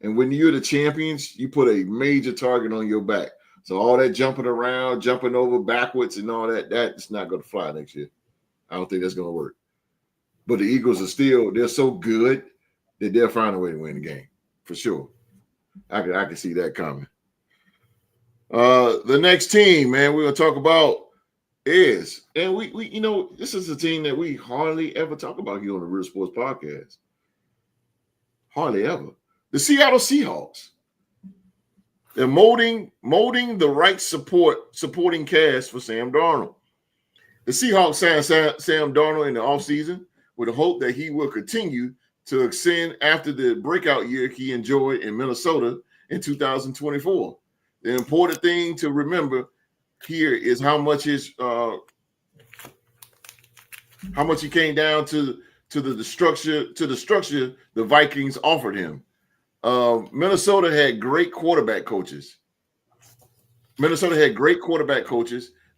And when you're the champions, you put a major target on your back. So all that jumping around, jumping over backwards and all that's not going to fly next year. I don't think that's going to work. But the Eagles they're so good that they'll find a way to win the game for sure. I can see that coming. The next team, man, we're going to talk about is, and we this is a team that we hardly ever talk about here on the Real Sports Podcast. Hardly ever. The Seattle Seahawks. They're molding the right supporting cast for Sam Darnold. The Seahawks signed Sam Darnold in the offseason with the hope that he will continue to extend after the breakout year he enjoyed in Minnesota in 2024. The important thing to remember here is how much he came down to the structure the Vikings offered him. Minnesota had great quarterback coaches,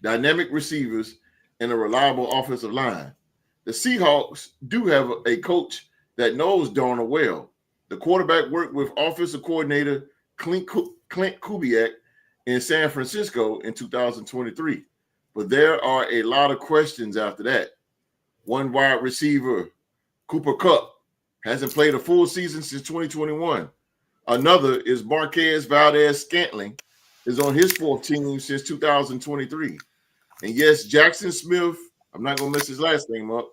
dynamic receivers, and a reliable offensive line. The Seahawks do have a coach that knows Darnold well. The quarterback worked with offensive coordinator Clint Kubiak in San Francisco in 2023. But there are a lot of questions after that. One wide receiver, Cooper Kupp, hasn't played a full season since 2021. Another is Marquez Valdez-Scantling, is on his fourth team since 2023. And yes, Jackson Smith, I'm not going to mess his last name up,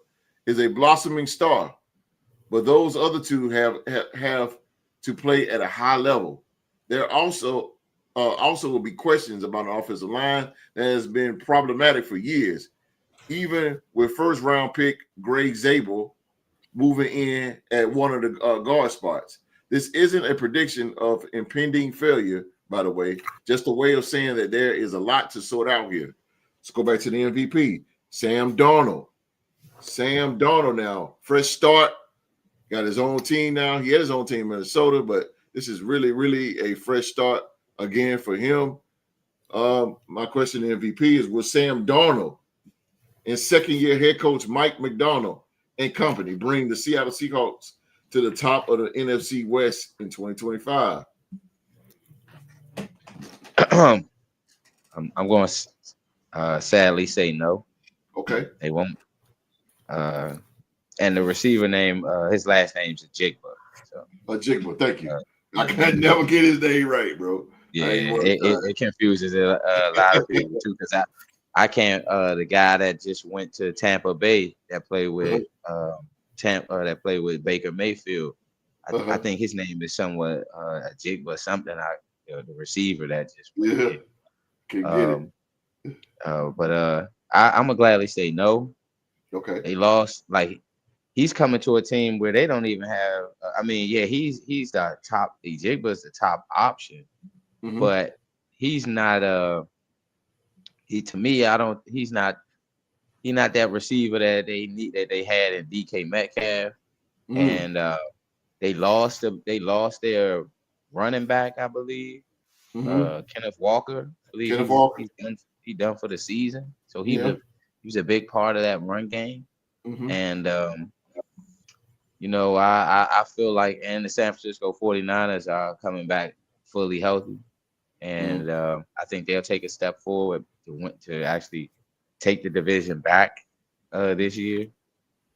is a blossoming star. But those other two have to play at a high level. There also will be questions about an offensive line that has been problematic for years, even with first-round pick Greg Zabel moving in at one of the guard spots. This isn't a prediction of impending failure, by the way, just a way of saying that there is a lot to sort out here. Let's go back to the MVP, Sam Darnold. Sam Darnold now, fresh start, got his own team now. He had his own team in Minnesota, but this is really, really a fresh start again for him. My question to MVP is, will Sam Darnold and second-year head coach Mike McDonald and company bring the Seattle Seahawks to the top of the NFC West in 2025? I'm going to sadly say no. Okay. They won't. And the receiver name, his last name's Jigba. So, Jigba, thank you. I can never get his name right, bro. Yeah, it confuses a lot of people too, because I can't. The guy that just went to Tampa Bay that played with that played with Baker Mayfield. I think his name is somewhat Jigba something. The receiver that just went can get it. But I'm gonna gladly say no. Okay. They lost. Like, he's coming to a team where they don't even have. He's the top. Jigba's the top option, but he's not. He's not that receiver that they need, that they had in DK Metcalf, and they lost their running back, I believe, Kenneth Walker. I believe done for the season. So he was a big part of that run game. And you know, I feel like, and the San Francisco 49ers are coming back fully healthy. And I think they'll take a step forward to actually take the division back this year.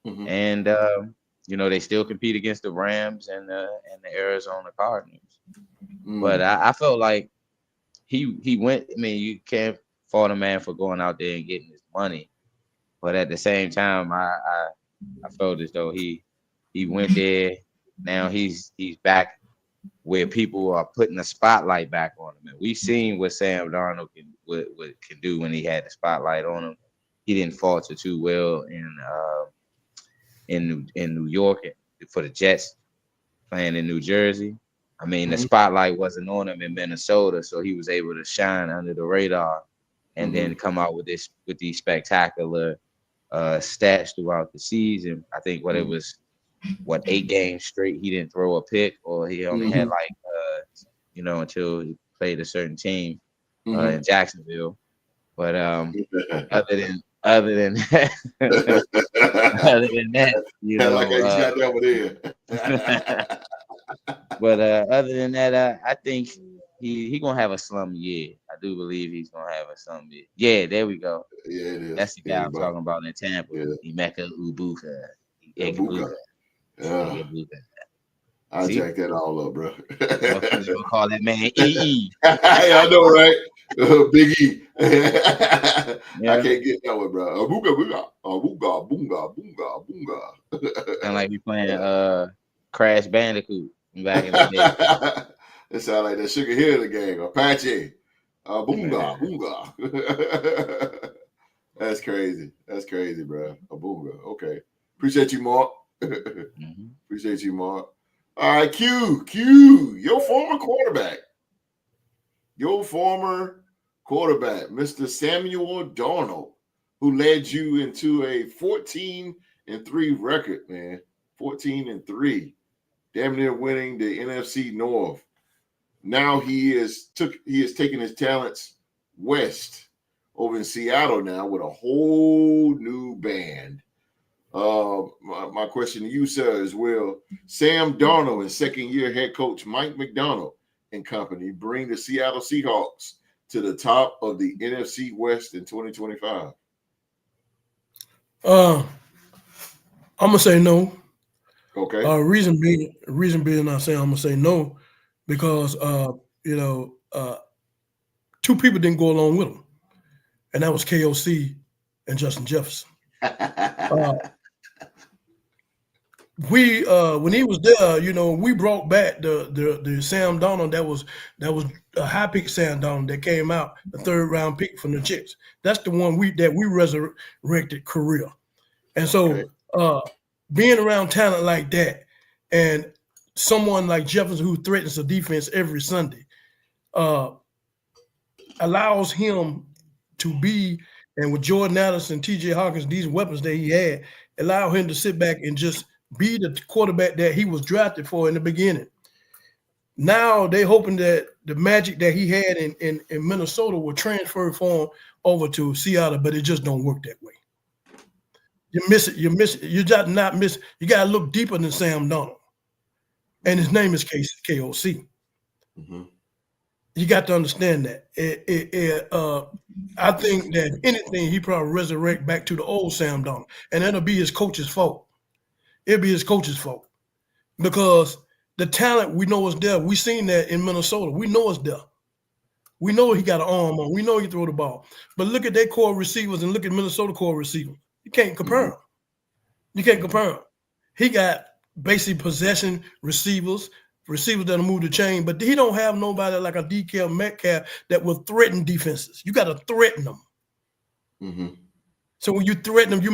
And you know, they still compete against the Rams and the Arizona Cardinals. But I felt like he went. I mean, you can't fault a man for going out there and getting his money, but at the same time, I felt as though he went there. Now he's back where people are putting the spotlight back on him. And we've seen what Sam Darnold can do when he had the spotlight on him. He didn't falter too well in New York for the Jets, playing in New Jersey. I mean, the spotlight wasn't on him in Minnesota, so he was able to shine under the radar and then come out with these spectacular stats throughout the season. I think it was 8 games straight he didn't throw a pick, or he only had like you know, until he played a certain team in Jacksonville. But other than that, you know, like he's got that over there. But other than that, I think he gonna have a slum year. I do believe he's gonna have a slum year. Yeah, there we go. Yeah, it is. That's the guy I'm talking about in Tampa. Emeka Egbuka. I'll jack that all up, bro. We'll call that man EE. I know, right? Big E. I can't get that one, bro. Boonga. Sound like we playing Crash Bandicoot back in the day. It sounds like that Sugar Hill the gang, Apache. Boonga. That's crazy, bro. A boonga. Okay. Appreciate you, Mark. Appreciate you, Mark. All right, Q, your former quarterback, Mr. Samuel Darnold, who led you into a 14-3 record, man. 14-3, damn near winning the NFC North. Now he has taken his talents west over in Seattle now with a whole new band. My question to you, sir, as well. Sam Darnold and second-year head coach Mike Macdonald and company bring the Seattle Seahawks to the top of the NFC West in 2025. I'm gonna say no. Okay. Reason being, I say I'm gonna say no because two people didn't go along with him, and that was KOC and Justin Jefferson. When he was there, we brought back the Sam Darnold that was a high pick Sam Darnold that came out, the 3rd round pick from the Jets. That's the one we resurrected career. And so being around talent like that and someone like Jefferson who threatens the defense every Sunday allows him to be, and with Jordan Addison, TJ Hawkins, these weapons that he had, allow him to sit back and just be the quarterback that he was drafted for in the beginning. Now they hoping that the magic that he had in Minnesota will transfer for him over to Seattle, but it just don't work that way. You miss it. You just not miss. You got to look deeper than Sam Darnold, and his name is KOC. You got to understand that. I think that anything he probably resurrect back to the old Sam Darnold, and that'll be his coach's fault. It'll be his coach's fault because the talent we know is there. We seen that in Minnesota. We know it's there. We know he got an arm on. We know he throw the ball. But look at their core receivers and look at Minnesota core receivers. You can't compare them. You can't compare them. He got basic possession receivers that'll move the chain, but he don't have nobody like a DK Metcalf that will threaten defenses. You got to threaten them. So when you threaten them, you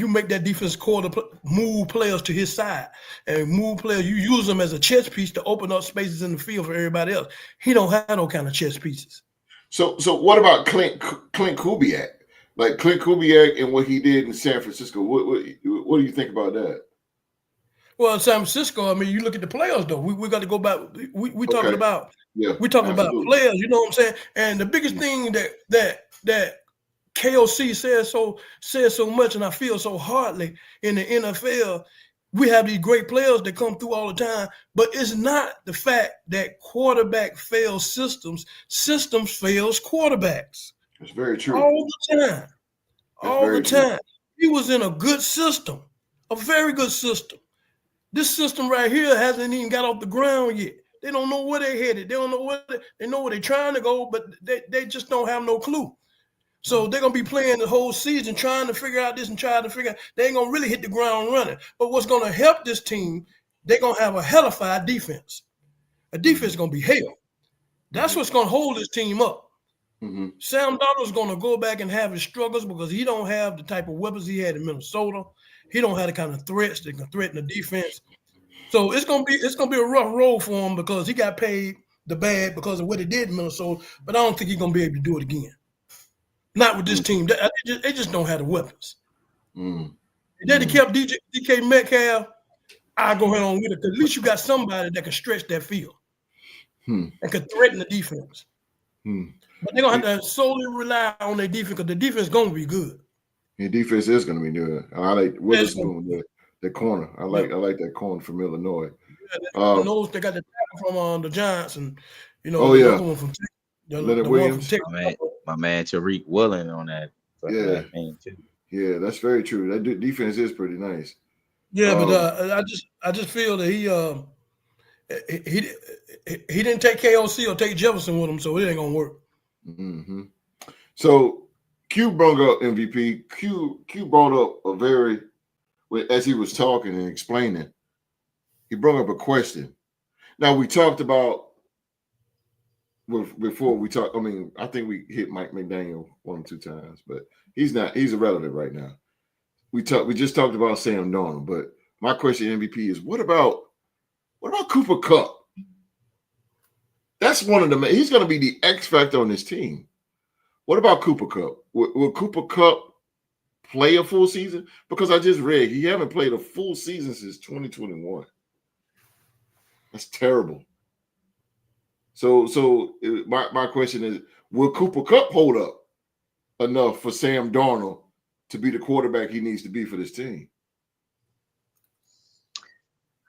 make that defense core to move players to his side and move players. You use them as a chess piece to open up spaces in the field for everybody else. He don't have no kind of chess pieces. So what about Clint Kubiak? Like Clint Kubiak and what he did in San Francisco. What do you think about that? Well, San Francisco, I mean, you look at the players though. We got to go back. We talking about players. You know what I'm saying? And the biggest thing that that KOC says so much, and I feel so hardly in the NFL. We have these great players that come through all the time, but it's not the fact that quarterback fails systems. Systems fails quarterbacks. That's very true. All the time. That's All the very true. time. He was in a good system, a very good system. This system right here hasn't even got off the ground yet. They don't know where they're headed. They don't know they know where they're trying to go, but they just don't have no clue. So they're gonna be playing the whole season trying to figure out this and trying to figure out they ain't gonna really hit the ground running. But what's gonna help this team, they're gonna have a hellified defense. A defense is gonna be hell. That's what's gonna hold this team up. Mm-hmm. Sam Darnold's gonna go back and have his struggles because he don't have the type of weapons he had in Minnesota. He don't have the kind of threats that can threaten the defense. So it's gonna be a rough road for him because he got paid the bad because of what he did in Minnesota. But I don't think he's gonna be able to do it again. Not with this team. They just don't have the weapons. If they kept DK Metcalf, I'll go ahead on with it. Because at least you got somebody that can stretch that field and can threaten the defense. But they're going to have to solely rely on their defense because the defense is going to be good. Your defense is going to be good. I like Witherspoon, the corner. I like that corner from Illinois. Those they got the tackle from the Giants and the other one from Leonard Williams. My man Tariq Woolen on that. Yeah, that's very true. That defense is pretty nice. Yeah, but I just feel that he didn't take KOC or take Jefferson with him, so it ain't gonna work. Mm-hmm. So Q brought up MVP. Q brought up as he was talking and explaining, he brought up a question. Now we talked about before we talk. I mean, I think we hit Mike McDaniel 1 or 2 times, but he's irrelevant right now. We just talked about Sam Darnold, but my question MVP is what about Cooper Kupp? That's one of the he's going to be the X factor on this team. What about Cooper Kupp? Will Cooper Kupp play a full season? Because I just read he haven't played a full season since 2021. That's terrible. So my question is, will Cooper Kupp hold up enough for Sam Darnold to be the quarterback he needs to be for this team?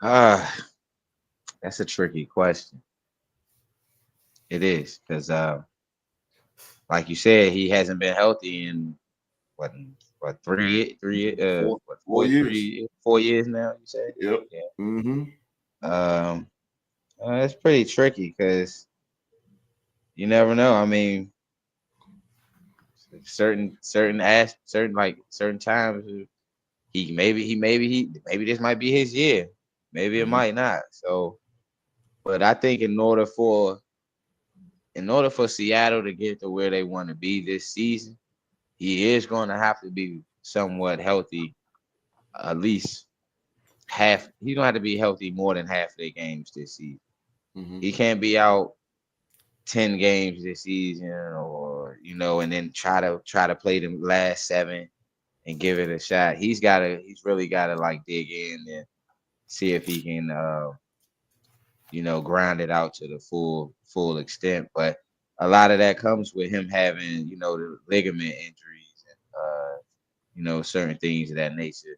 That's a tricky question. It is because, like you said, he hasn't been healthy in what 4 years now. You said, yep. Yeah. Mm-hmm. It's pretty tricky because you never know. I mean, certain times maybe this might be his year. Maybe it might not. So, but I think in order for Seattle to get to where they want to be this season, he is going to have to be somewhat healthy, at least half. He's going to have to be healthy more than half of their games this season. Mm-hmm. He can't be out 10 games this season, or and then try to play the last 7 and give it a shot. He's really got to like dig in and see if he can, grind it out to the full extent. But a lot of that comes with him having, the ligament injuries and, certain things of that nature.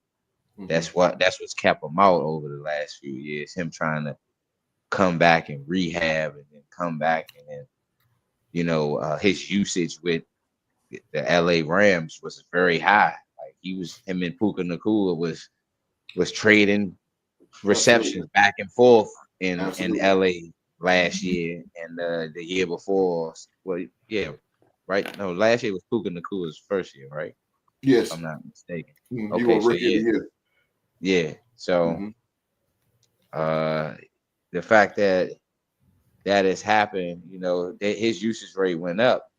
Mm-hmm. That's what's kept him out over the last few years. Him trying to come back and rehab and then come back and then, his usage with the LA Rams was very high. Like him and Puka Nacua was trading receptions back and forth in LA last year and the year before. Well, yeah, right. No, last year was Puka Nacua's first year, right? Yes, if I'm not mistaken. Mm-hmm. Okay, so yeah. So, the fact that has happened, his usage rate went up,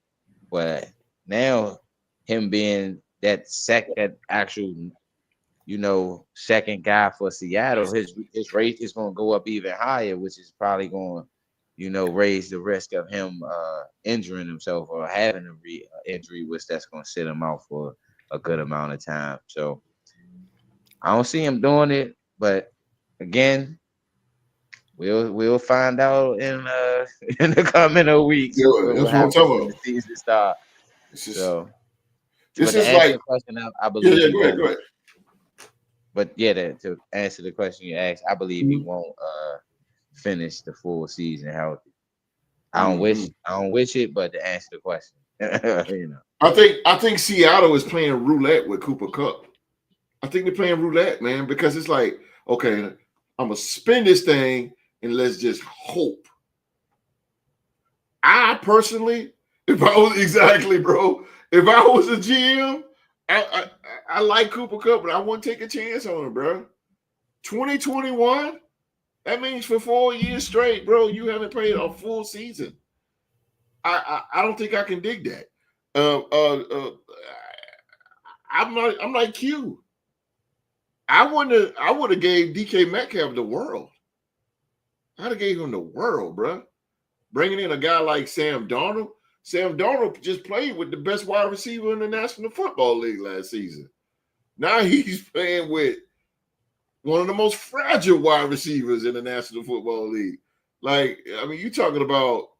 but now him being that actual, second guy for Seattle, his rate is going to go up even higher, which is probably going to, raise the risk of him injuring himself or having a injury, which that's going to sit him out for a good amount of time. So I don't see him doing it, but again, we'll find out in the coming weeks. Yeah, that's what I'm talking about. The season start. So, this but is to answer like the question, I believe yeah. he Go ahead. won't. But yeah, to answer the question you asked, I believe he won't finish the full season healthy. I don't wish it, but to answer the question, you know. I think Seattle is playing roulette with Cooper Kupp. I think they're playing roulette, man, because it's like, okay, I'm gonna spin this thing and let's just hope. I personally, if I was if I was a GM, I like Cooper Kupp, but I wouldn't take a chance on him, bro. 2021, that means for 4 years straight, bro, you haven't played a full season. I don't think I can dig that. I'm like Q. I would have gave DK Metcalf the world. I'd have gave him the world, bro. Bringing in a guy like Sam Darnold. Sam Darnold just played with the best wide receiver in the National Football League last season. Now he's playing with one of the most fragile wide receivers in the National Football League. Like, I mean, you're talking about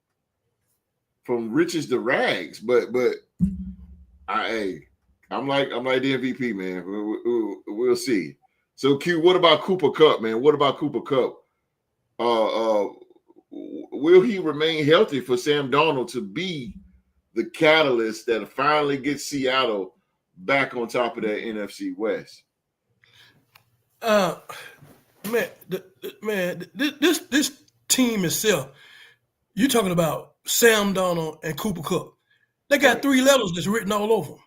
from riches to rags, but I'm like the MVP, man. We'll see. So Q, what about Cooper Kupp, man? What about Cooper Kupp? Will he remain healthy for Sam Darnold to be the catalyst that finally gets Seattle back on top of that NFC West? This team itself, you're talking about Sam Darnold and Cooper Kupp. They got 3 letters that's written all over them.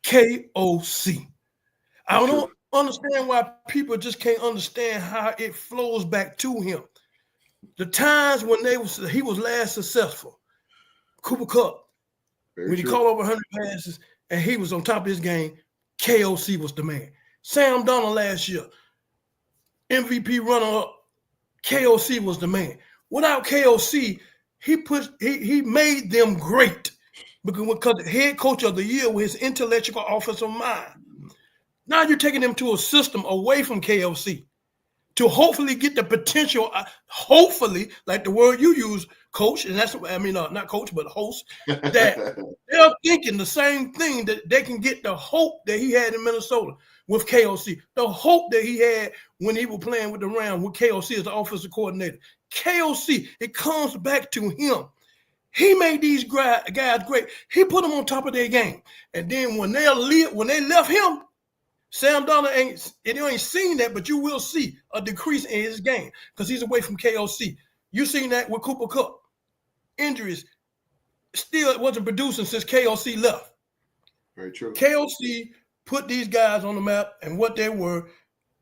KOC. I don't understand why people just can't understand how it flows back to him. The times when he was last successful, Cooper Kupp, when he caught over 100 passes and he was on top of his game, KOC was the man. Sam Darnold last year, MVP runner-up, KOC was the man. Without KOC, he made them great because the head coach of the year with his intellectual offensive mind. Now you're taking them to a system away from KOC to hopefully get the potential, hopefully, like the word you use, coach, and that's, not coach, but host, that they're thinking the same thing, that they can get the hope that he had in Minnesota with KOC, the hope that he had when he was playing with the Rams with KOC as the offensive coordinator. KOC, it comes back to him. He made these guys great. He put them on top of their game. And then when they left him, Sam Darnold ain't seen that, but you will see a decrease in his game because he's away from KOC. You seen that with Cooper Kupp. Injuries still wasn't producing since KOC left. Very true. KOC put these guys on the map and what they were.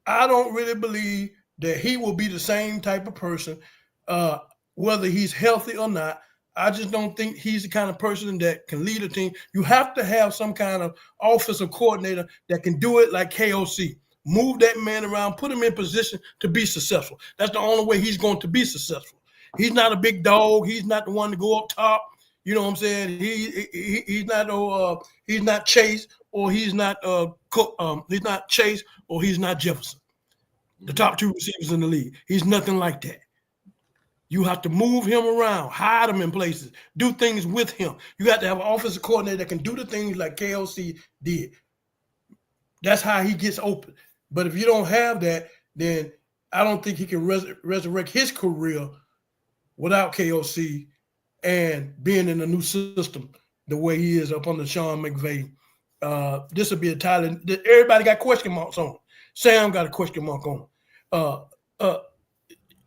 I don't really believe that he will be the same type of person, whether he's healthy or not. I just don't think he's the kind of person that can lead a team. You have to have some kind of offensive coordinator that can do it like KOC. Move that man around, put him in position to be successful. That's the only way he's going to be successful. He's not a big dog. He's not the one to go up top. You know what I'm saying? He's not Chase, or he's not he's not Chase, or he's not Jefferson. The top 2 receivers in the league. He's nothing like that. You have to move him around, hide him in places, do things with him. You got to have an offensive coordinator that can do the things like KOC did. That's how he gets open. But if you don't have that, then I don't think he can resurrect his career without KOC and being in a new system the way he is up under Sean McVay. This will be a title. Everybody got question marks on him. Sam got a question mark on him.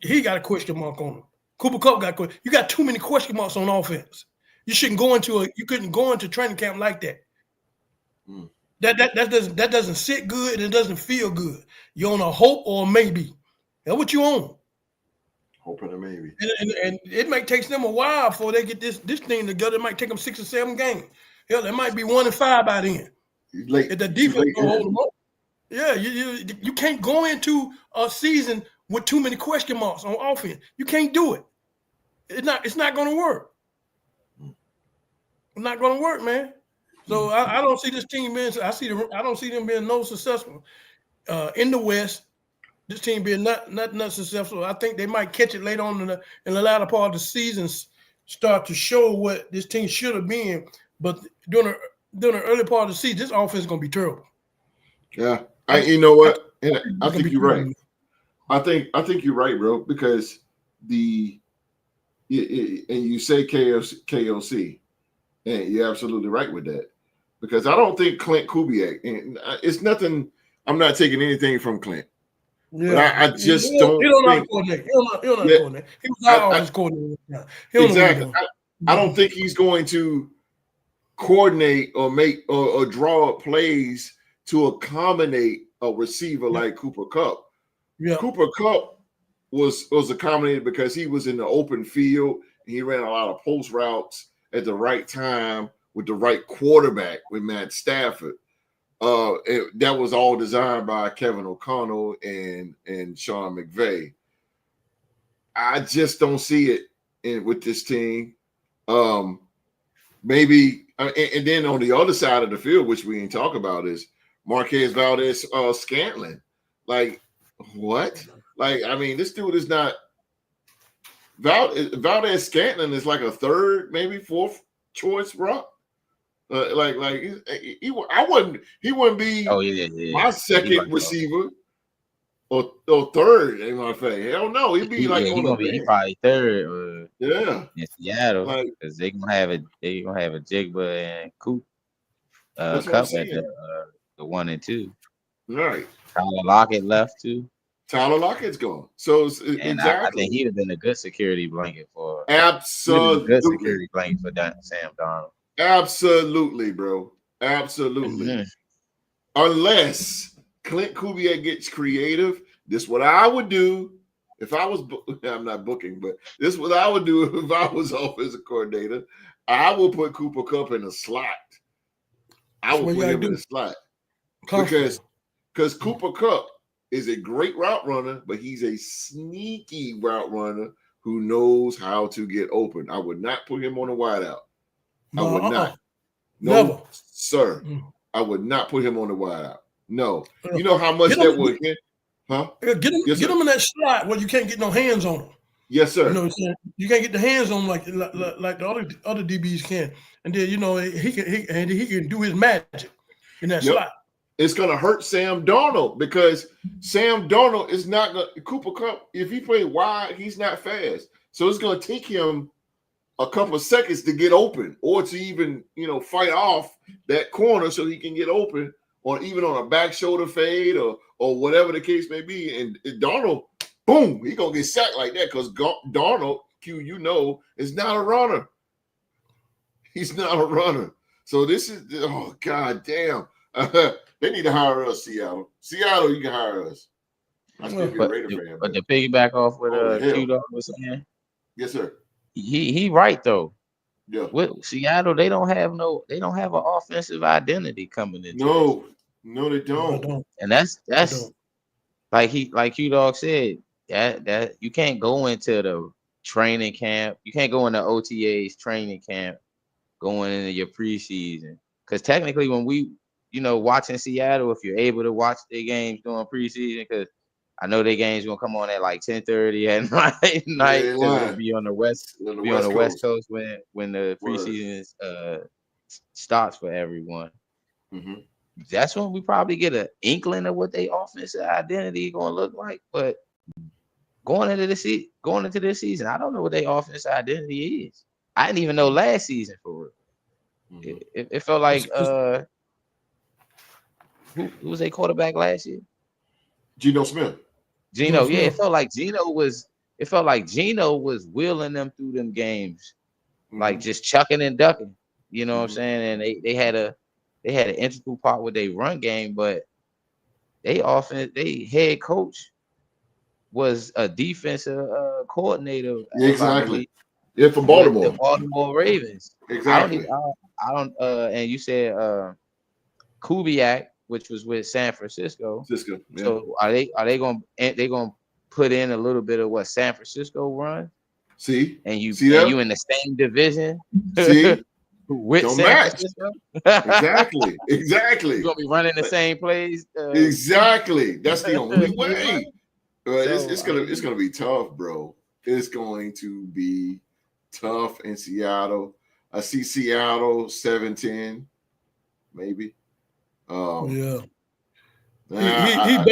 He got a question mark on him. Cooper Kupp got question. You got too many question marks on offense. You couldn't go into training camp like that. That doesn't sit good and it doesn't feel good. You're on a hope or a maybe. That's what you on. Hope and a maybe. And it might take them a while before they get this thing together. It might take them 6 or 7 games. Hell, it might be 1-5 by then. If the defense don't hold them up. Yeah, you can't go into a season with too many question marks on offense. You can't do it. It's not going to work. It's not going to work, man. So I don't see this team being. I don't see them being no successful in the West. This team being not successful. I think they might catch it later on in the latter part of the season, start to show what this team should have been But during the early part of the season, this offense is going to be terrible. Yeah, you know what? And I It's gonna think be you're right. terrible. I think you're right, bro. Because and you say KOC, and you're absolutely right with that. Because I don't think Clint Kubiak, and it's nothing. I'm not taking anything from Clint. Yeah, but I just don't he don't know how to think. coordinate. He don't know how to coordinate. He was our offense coordinator. He don't Exactly. know what he's doing. I don't think he's going to coordinate or make or draw up plays to accommodate a receiver like Cooper Kupp. Yeah. Cooper Kupp was accommodated because he was in the open field and he ran a lot of post routes at the right time with the right quarterback with Matt Stafford. That was all designed by Kevin O'Connell and Sean McVay. I just don't see it with this team. Maybe and then on the other side of the field, which we ain't talk about, is Marquez Valdez Scantling. Like, what? Like, I mean, this dude is not Valdez Scantling is like a third, maybe fourth choice, bro. He wouldn't be my second receiver or third in my face. Hell no, he'd be like on the bench. He probably third. Yeah, in Seattle, because they gonna have a Jigba and Coop Cup at the 1 and 2. Right. Tyler Lockett left too. Tyler Lockett's gone. So exactly, I think he'd have been a good security blanket for absolutely good security blanket for Sam Darnold. Absolutely, bro. Absolutely. Mm-hmm. Unless Clint Kubiak gets creative, this is what I would do if I was. I'm not booking, but this is what I would do if I was offensive coordinator. I will put Cooper Kupp in a slot. I would put him in a slot because Cooper Kupp is a great route runner, but he's a sneaky route runner who knows how to get open. I would not put him on a wideout. I would not. No, never. Sir. I would not put him on the wideout. No. You know how much that would get? Huh? Get him in that slot where you can't get no hands on him. Yes, sir. You know what I'm saying? You can't get the hands on him like the other DBs can. And then, you know, he can do his magic in that slot. It's going to hurt Sam Darnold because Sam Darnold is not going to – Cooper Kupp, if he plays wide, he's not fast. So it's going to take him a couple of seconds to get open or to even, you know, fight off that corner so he can get open or even on a back shoulder fade or whatever the case may be. And Darnold, boom, he's going to get sacked like that because Darnold, you know, is not a runner. He's not a runner. So this is – oh, God damn. They need to hire us, Seattle. Seattle, you can hire us. I still be a Raider fan. But to piggyback off what Q-Dog was saying. Yes, sir. He right though. Yeah. With Seattle, they don't have an offensive identity coming in. No, they don't. And that's like Q-Dog said, that you can't go into the training camp. You can't go into OTA's training camp going into your preseason. Because technically when we watching Seattle, if you're able to watch their games during preseason, because I know their games gonna come on at like 10:30 at night. It'll be on the West Coast when the preseason starts for everyone. Mm-hmm. That's when we probably get an inkling of what their offensive identity gonna look like. But going into this season, I don't know what their offensive identity is. I didn't even know last season for real. Mm-hmm. It felt like who was their quarterback last year? Geno Smith. It felt like Geno was wheeling them through them games, like just chucking and ducking. You know what I'm saying? And they had an integral part with their run game, but they head coach was a defensive coordinator. Exactly. Yeah, from Baltimore. The Baltimore Ravens. Exactly. I don't. And you said Kubiak, which was with San Francisco. Yeah. So are they gonna put in a little bit of what San Francisco run? See, and you that? You in the same division. See, with don't San match. Francisco? Exactly. You're gonna be running the same plays. Exactly. That's the only way. But it's gonna be tough, bro. It's going to be tough in Seattle. I see Seattle 7-10, maybe. Yeah. I,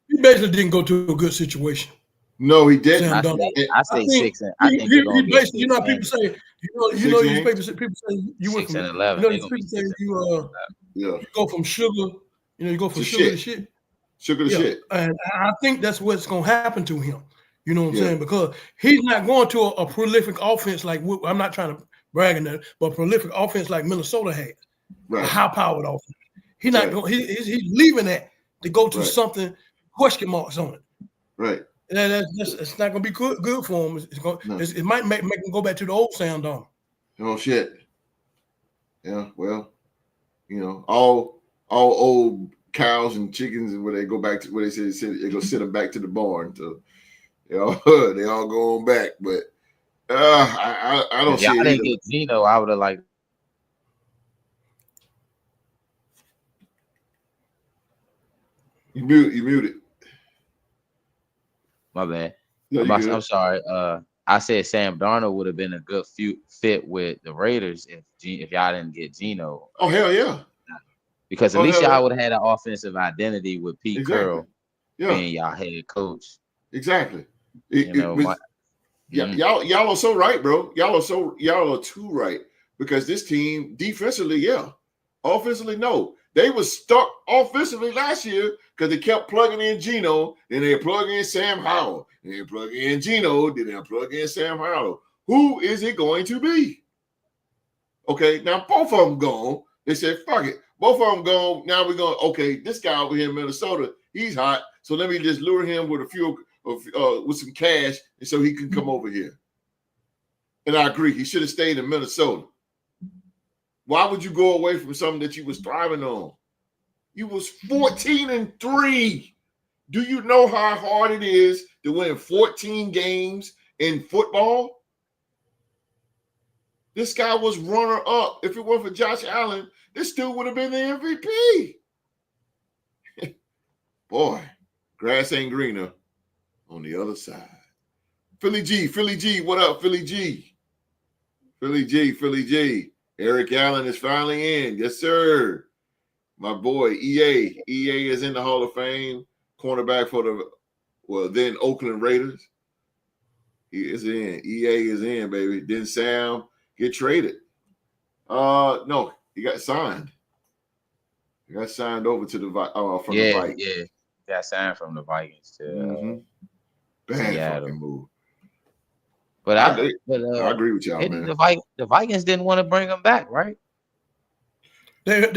He basically didn't go to a good situation. no, he didn't. Sam I Darnold. say I think 6, and I think they're gonna be basically, 6 you know, people games. say, you 6 know, these games? people say you went 6 from, and 11. you know, They're these gonna be people say 6 and you 11. you go from sugar, you go from To sugar shit. to shit. Sugar to Yeah, shit. and I think that's what's gonna happen to him. You know what I'm Yeah. saying? Because he's not going to a prolific offense like I'm not trying to brag on that, but prolific offense like Minnesota had, a Right. high-powered offense. He's not Right. going. He's leaving that to go to Right. something question marks on it. Right. It's not going to be good for him. No. It might make him go back to the old Sam Darnold. Oh shit. Yeah. Well, you know, all old cows and chickens, and where they go back to where they say they go sit them back to the barn. So they all go on back. But I don't If see y'all it didn't either. get Geno, I would have liked. You muted. My bad. No, I'm sorry. I said Sam Darnold would have been a good fit with the Raiders if y'all didn't get Geno. Oh hell yeah! Because at least y'all would have had an offensive identity with Pete Carroll being y'all head coach. Exactly. Y'all are so right, bro. Y'all are too right, because this team defensively, yeah, offensively, no. They was stuck offensively last year because they kept plugging in Geno, then they plug in Sam Howell, and they plug in Geno, then they plug in Sam Howell. Who is it going to be? Okay, now both of them gone. They said, fuck it. Both of them gone. Now we're going, okay, this guy over here in Minnesota, he's hot. So let me just lure him with with some cash, and so he can come over here. And I agree. He should have stayed in Minnesota. Why would you go away from something that you was thriving on? You was 14-3. Do you know how hard it is to win 14 games in football? This guy was runner-up. If it weren't for Josh Allen, this dude would have been the MVP. Boy, grass ain't greener on the other side. Philly G, what up, Philly G? Philly G. Eric Allen is finally in. Yes, sir. My boy, EA. EA is in the Hall of Fame. Cornerback for the, then Oakland Raiders. He is in. EA is in, baby. Didn't Sam get traded? No, he got signed. He got signed over to the Vikings. Yeah. He got signed from the Vikings to Bad Seattle. fucking move. But I agree with y'all, man. The Vikings didn't want to bring him back, right? They want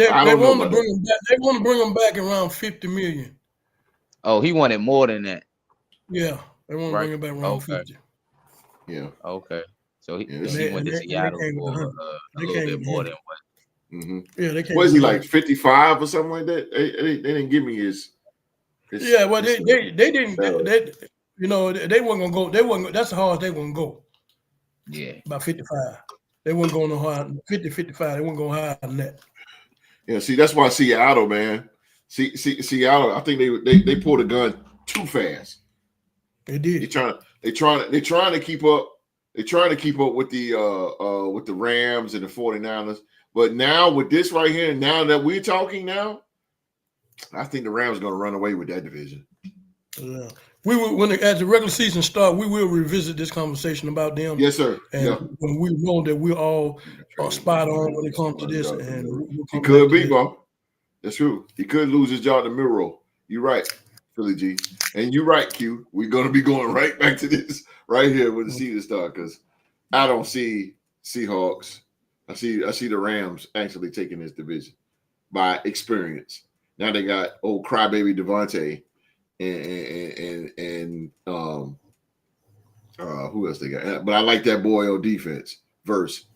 to bring him back. They want to bring him back around $50 million. Oh, he wanted more than that. Yeah, they want to bring him back around 50. Yeah. Okay. So he went to Seattle for a little bit more than what. Mm-hmm. Yeah, they came. What is he like, 55 or something like that? They didn't give me his yeah, well, they didn't. They weren't gonna go. They wasn't. That's the hardest they wouldn't go. Yeah, about 55. They wouldn't go no higher. 50, 55. They wouldn't go higher than that. Yeah, see, that's why Seattle, man. Seattle. I think they pulled a gun too fast. They did. They're trying to keep up. They're trying to keep up with the Rams and the 49ers. But now with this right here, now that we're talking now, I think the Rams are going to run away with that division. Yeah. We will, as the regular season starts, we will revisit this conversation about them. Yes, sir. And when we know that we're all spot on when it comes to this, and he could be, bro. That's true. He could lose his job to Miro. You're right, Philly G, and you're right, Q. We're going to be going right back to this right here with the season start, because I don't see Seahawks. I see the Rams actually taking this division by experience. Now they got old crybaby Devontae and who else they got? But I like that boy on defense. Verse.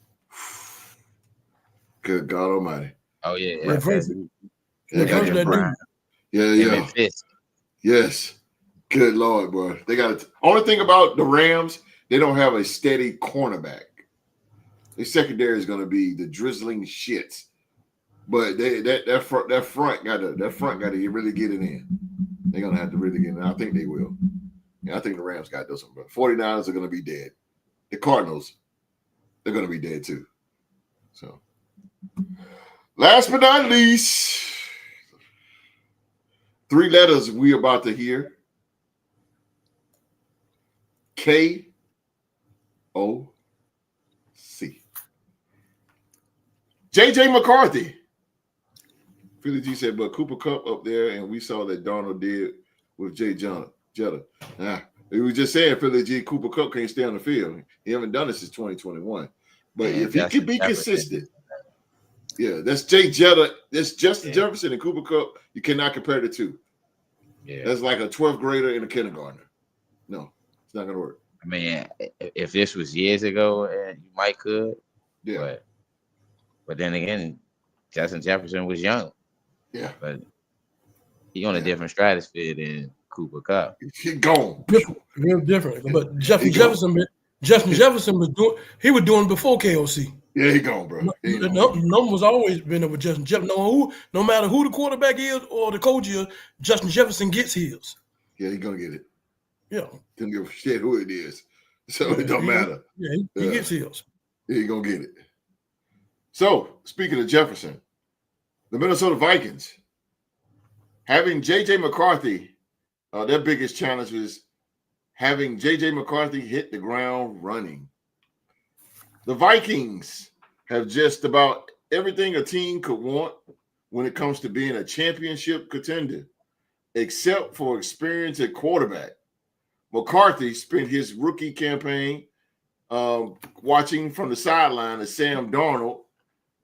Good God Almighty. Oh yeah. Yeah. Yes. Good Lord, bro. They got it. Only thing about the Rams, they don't have a steady cornerback. The secondary is going to be the drizzling shits, but that front got to really get it in. They're going to have to really get it in. I think they will. Yeah, I think the Rams got this one, but 49ers are going to be dead. The Cardinals, they're going to be dead too. So, last but not least, 3 letters we about to hear. KOC. JJ McCarthy. Philly G said, but Cooper Kupp up there, and we saw that Darnold did with Jay Jetta. We were just saying, Philly G, Cooper Kupp can't stay on the field. He haven't done it since 2021. But if he can be consistent, that's Jay Jetta. That's Justin Jefferson and Cooper Kupp. You cannot compare the two. Yeah. That's like a 12th grader and a kindergartner. No, it's not going to work. I mean, if this was years ago, you might could. Yeah. But then again, Justin Jefferson was young. Yeah. But he on a different stratosphere than Cooper Kupp. He gone. Real different. But Justin Jefferson was doing. He was doing before KOC. Yeah, he gone, bro. The number was always been over Justin Jefferson. No matter who the quarterback is or the coach is, Justin Jefferson gets his. Yeah, he's gonna get it. Yeah. Don't give a shit who it is. So it don't matter. Yeah, he gets his. Yeah, he gonna get it. So speaking of Jefferson, the Minnesota Vikings having JJ McCarthy, their biggest challenge was having JJ McCarthy hit the ground running. The Vikings have just about everything a team could want when it comes to being a championship contender, except for experience at quarterback. McCarthy spent his rookie campaign watching from the sideline as Sam Darnold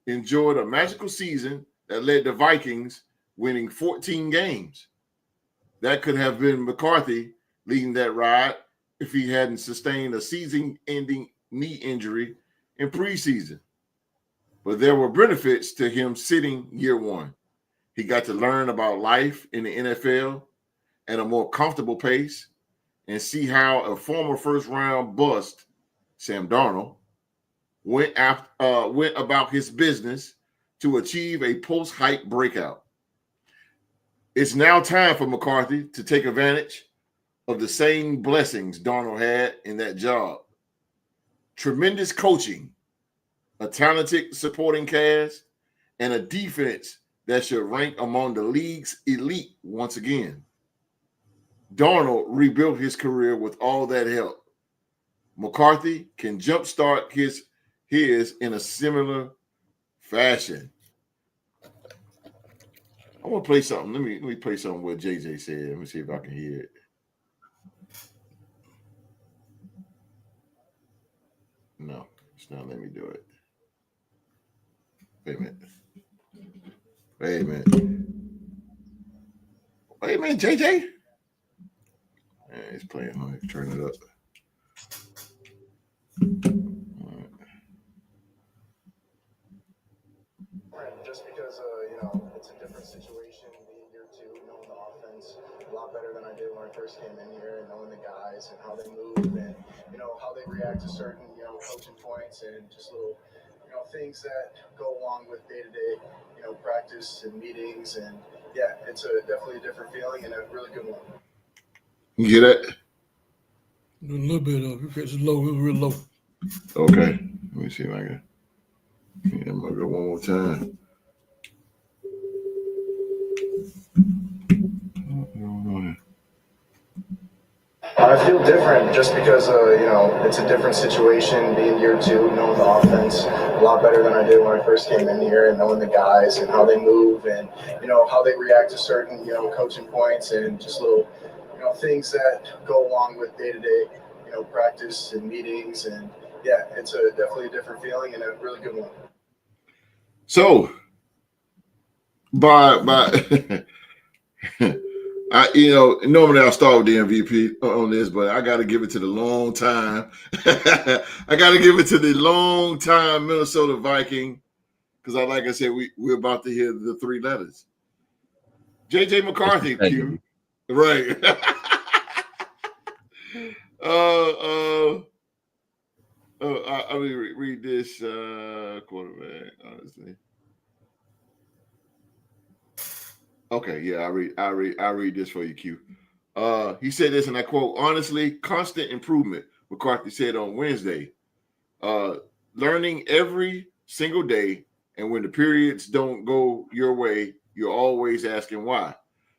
enjoyed a magical season that led the Vikings winning 14 games. That could have been McCarthy leading that ride if he hadn't sustained a season-ending knee injury in preseason. But there were benefits to him sitting year one. He got to learn about life in the NFL at a more comfortable pace and see how a former first-round bust, Sam Darnold, went about his business to achieve a post-hype breakout. It's now time for McCarthy to take advantage of the same blessings Darnold had in that job. Tremendous coaching, a talented supporting cast, and a defense that should rank among the league's elite once again. Darnold rebuilt his career with all that help. McCarthy can jumpstart his in a similar fashion. I want to play something. Let me play something what JJ said. Let me see if I can hear it. No, it's not letting me do it. Wait a minute, JJ. Yeah, it's playing. Let me turn it up. Just because, it's a different situation being year two, knowing the offense a lot better than I did when I first came in here, and knowing the guys and how they move and, how they react to certain, coaching points and just little, things that go along with day-to-day, practice and meetings. And, yeah, it's definitely a different feeling and a really good one. You hear that? A little bit of it. It's low. It was real low. Okay. Let me see if I can. Yeah, I'm going to go one more time. I feel different just because, it's a different situation being year two, knowing the offense a lot better than I did when I first came in here, and knowing the guys and how they move and, how they react to certain, coaching points and just little, things that go along with day-to-day, practice and meetings. And, yeah, it's definitely a different feeling and a really good one. So, by normally I'll start with the MVP on this, but I got to give it to the long time. I got to give it to the long time Minnesota Viking because, like I said, we're about to hear the 3 letters. JJ McCarthy, Q. Right. I mean, read this quarterback, honestly. Okay, yeah, I read this for you, Q. He said this, and I quote, honestly, constant improvement, McCarthy said on Wednesday. Learning every single day. And when the periods don't go your way, you're always asking why.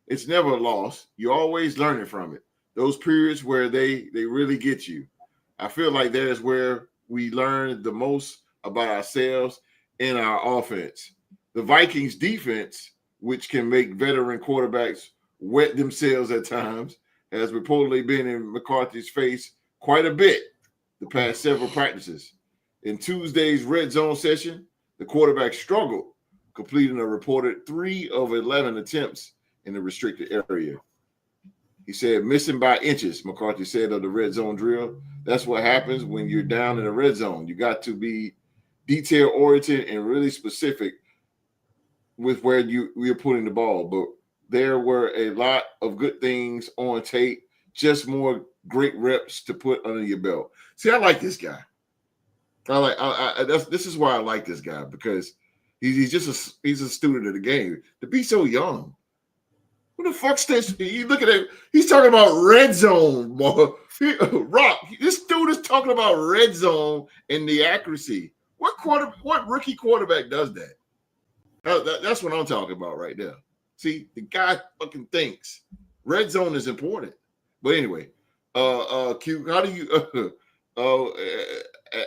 It's never a loss. You're always learning from it. Those periods where they really get you. I feel like that is where we learn the most about ourselves and our offense. The Vikings defense, which can make veteran quarterbacks wet themselves at times, has reportedly been in McCarthy's face quite a bit the past several practices. In Tuesday's red zone session, the quarterback struggled, completing a reported 3 of 11 attempts in the restricted area. He said, missing by inches, McCarthy said of the red zone drill. That's what happens when you're down in the red zone. You got to be detail-oriented and really specific with where you're putting the ball. But there were a lot of good things on tape, just more great reps to put under your belt. See, I like this guy. This is why I like this guy, because he's a student of the game. To be so young. Who the fuck's this? You look at it, he's talking about red zone, boy. Rock, this dude is talking about red zone and the accuracy. What rookie quarterback does that? That's what I'm talking about right there. See, the guy fucking thinks red zone is important. But anyway, Q, how do you?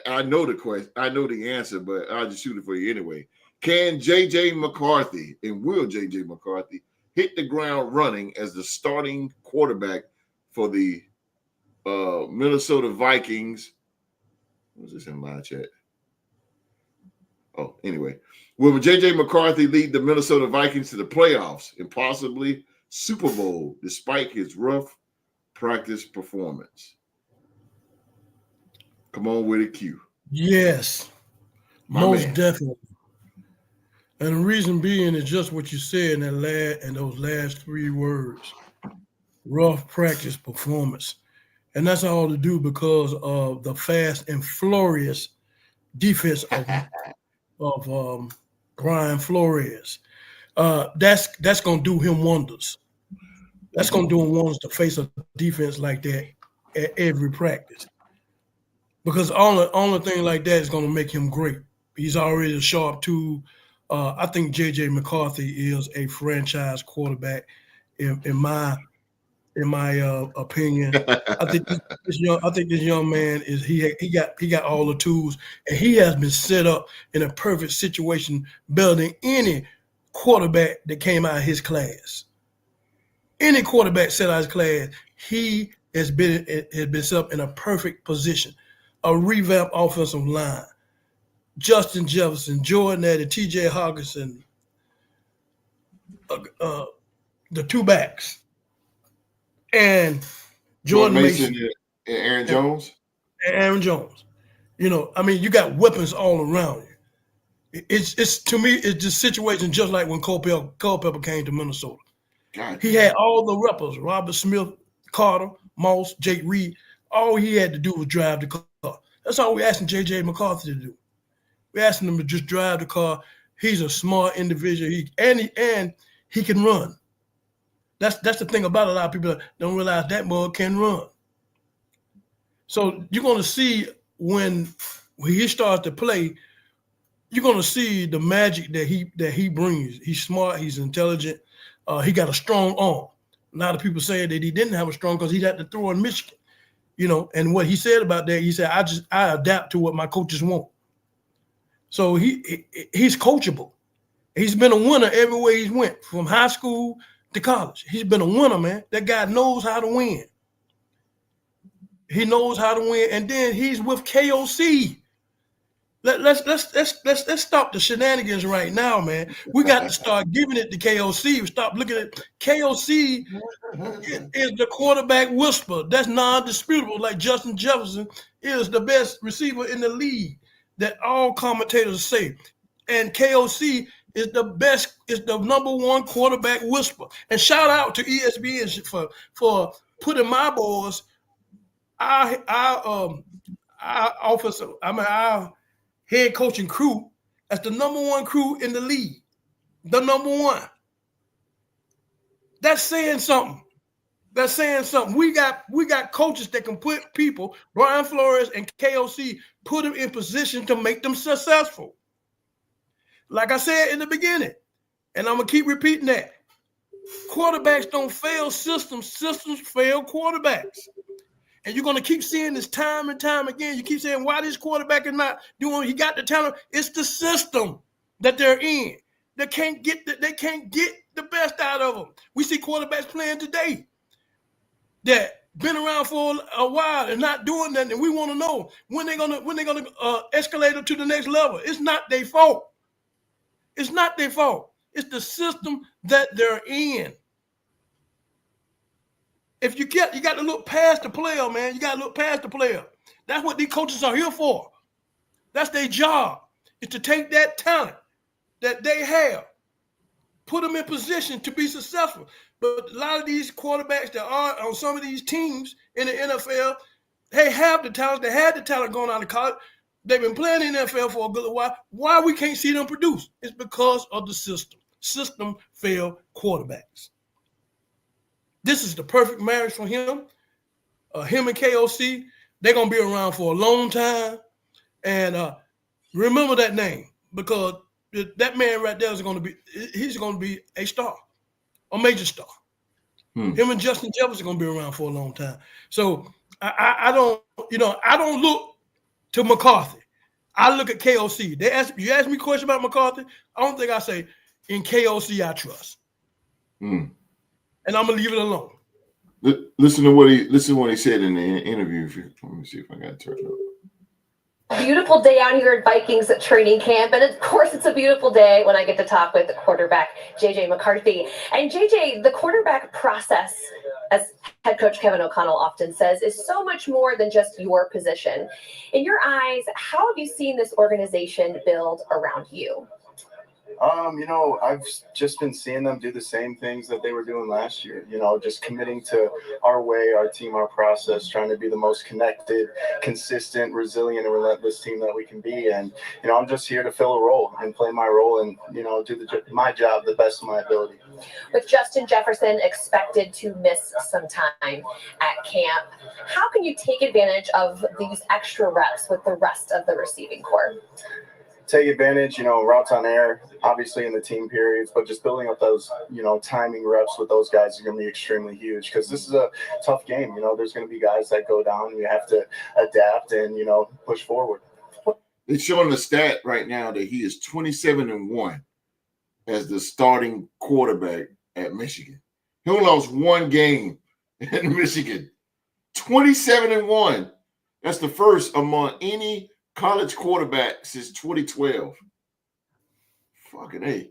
I know the question. I know the answer, but I'll just shoot it for you anyway. Can JJ McCarthy and will JJ McCarthy hit the ground running as the starting quarterback for the Minnesota Vikings? What was this in my chat? Oh, anyway. Will JJ McCarthy lead the Minnesota Vikings to the playoffs and possibly Super Bowl despite his rough practice performance? Come on with it, Q. Yes, most definitely. And the reason being is just what you said in those last 3 words: rough practice performance. And that's all to do because of the fast and furious defense of Brian Flores. That's going to do him wonders. That's going to do him wonders to face a defense like that at every practice. Because only thing like that is going to make him great. He's already a sharp tool. I think JJ McCarthy is a franchise quarterback, in my opinion. I think this young man he got all the tools, and he has been set up in a perfect situation better than any quarterback that came out of his class. Any quarterback set out of his class, he has been set up in a perfect position. A revamped offensive line. Justin Jefferson, Jordan Eddy, T.J. Hawkinson, the 2 backs, and Jordan Mason and Aaron Jones. Aaron Jones. You know, I mean, you got weapons all around you. It's to me, it's just situation just like when Culpepper came to Minnesota. God. He had all the rappers: Robert Smith, Carter, Moss, Jake Reed. All he had to do was drive the car. That's all we're asking JJ McCarthy to do. We're asking him to just drive the car. He's a smart individual. He can run. That's the thing about a lot of people that don't realize that boy can run. So you're going to see when he starts to play, you're going to see the magic that he brings. He's smart. He's intelligent. He got a strong arm. A lot of people say that he didn't have a strong because he had to throw in Michigan. You know, and what he said about that, he said, I adapt to what my coaches want. So he's coachable. He's been a winner everywhere he's went, from high school to college. He's been a winner, man. That guy knows how to win. He knows how to win, and then he's with KOC. Let's stop the shenanigans right now, man. We got to start giving it to KOC. Stop looking at KOC is the quarterback whisperer. That's non-disputable. Like Justin Jefferson is the best receiver in the league, that all commentators say. And KOC is the number 1 quarterback whisperer. And shout out to ESPN for putting my boys, our head coaching crew, as the number 1 crew in the league. The number 1. That's saying something. That's saying something. We got coaches that can put people, Brian Flores and KOC, put them in position to make them successful. like I said in the beginning, and I'm going to keep repeating that, quarterbacks don't fail systems. Systems fail quarterbacks. And you're going to keep seeing this time and time again. You keep saying, why this quarterback is not doing, he got the talent. It's the system that they're in. They can't get the best out of them. We see quarterbacks playing today that been around for a while and not doing nothing. And we want to know when they're gonna escalate it to the next level. It's not their fault. It's not their fault. It's the system that they're in. If you got to look past the player, man. You got to look past the player. That's what these coaches are here for. That's their job, is to take that talent that they have, put them in position to be successful. But a lot of these quarterbacks that are on some of these teams in the NFL, they have the talent. They had the talent going out of college. They've been playing in the NFL for a good while. Why we can't see them produce? It's because of the system. System fail quarterbacks. This is the perfect marriage for him. Him and KOC, they're going to be around for a long time. And remember that name, because that man right there he's going to be a star, a major star. Him and Justin Jefferson are going to be around for a long time. So I don't look to McCarthy. I look at KOC. You ask me a question about McCarthy, I don't think I say, in KOC I trust. And I'm going to leave it alone. Listen to what he said in the interview. Let me see if I got it turned up. Beautiful day out here at Vikings at training camp. And of course, it's a beautiful day when I get to talk with the quarterback, JJ McCarthy. And JJ, the quarterback process, as head coach Kevin O'Connell often says, is so much more than just your position. In your eyes, how have you seen this organization build around you? I've just been seeing them do the same things that they were doing last year, just committing to our way, our team, our process, trying to be the most connected, consistent, resilient, and relentless team that we can be. And, I'm just here to fill a role and play my role and, do my job the best of my ability. With Justin Jefferson expected to miss some time at camp, how can you take advantage of these extra reps with the rest of the receiving corps? Take advantage, routes on air, obviously in the team periods, but just building up those, timing reps with those guys is going to be extremely huge, because this is a tough game. There's going to be guys that go down, and you have to adapt and, push forward. It's showing the stat right now that he is 27-1 as the starting quarterback at Michigan. He only lost one game in Michigan. 27-1. That's the first among any college quarterback since 2012. Fucking A.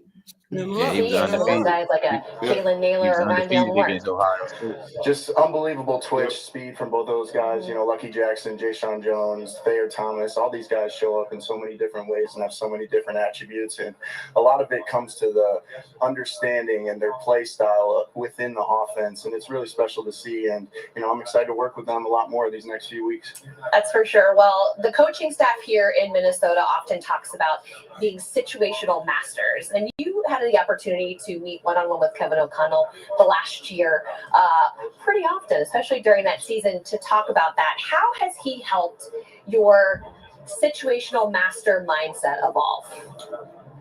Yeah, he was undefeated. Guys like a Kalen Naylor or Rondale Moore. Just unbelievable twitch speed from both those guys. Lucky Jackson, Ja'Shawn Jones, Thayer Thomas. All these guys show up in so many different ways and have so many different attributes. And a lot of it comes to the understanding and their play style within the offense. And it's really special to see. And, I'm excited to work with them a lot more these next few weeks. That's for sure. Well, the coaching staff here in Minnesota often talks about being situational masters. And you had the opportunity to meet one-on-one with Kevin O'Connell the last year pretty often, especially during that season, to talk about that. How has he helped your situational master mindset evolve?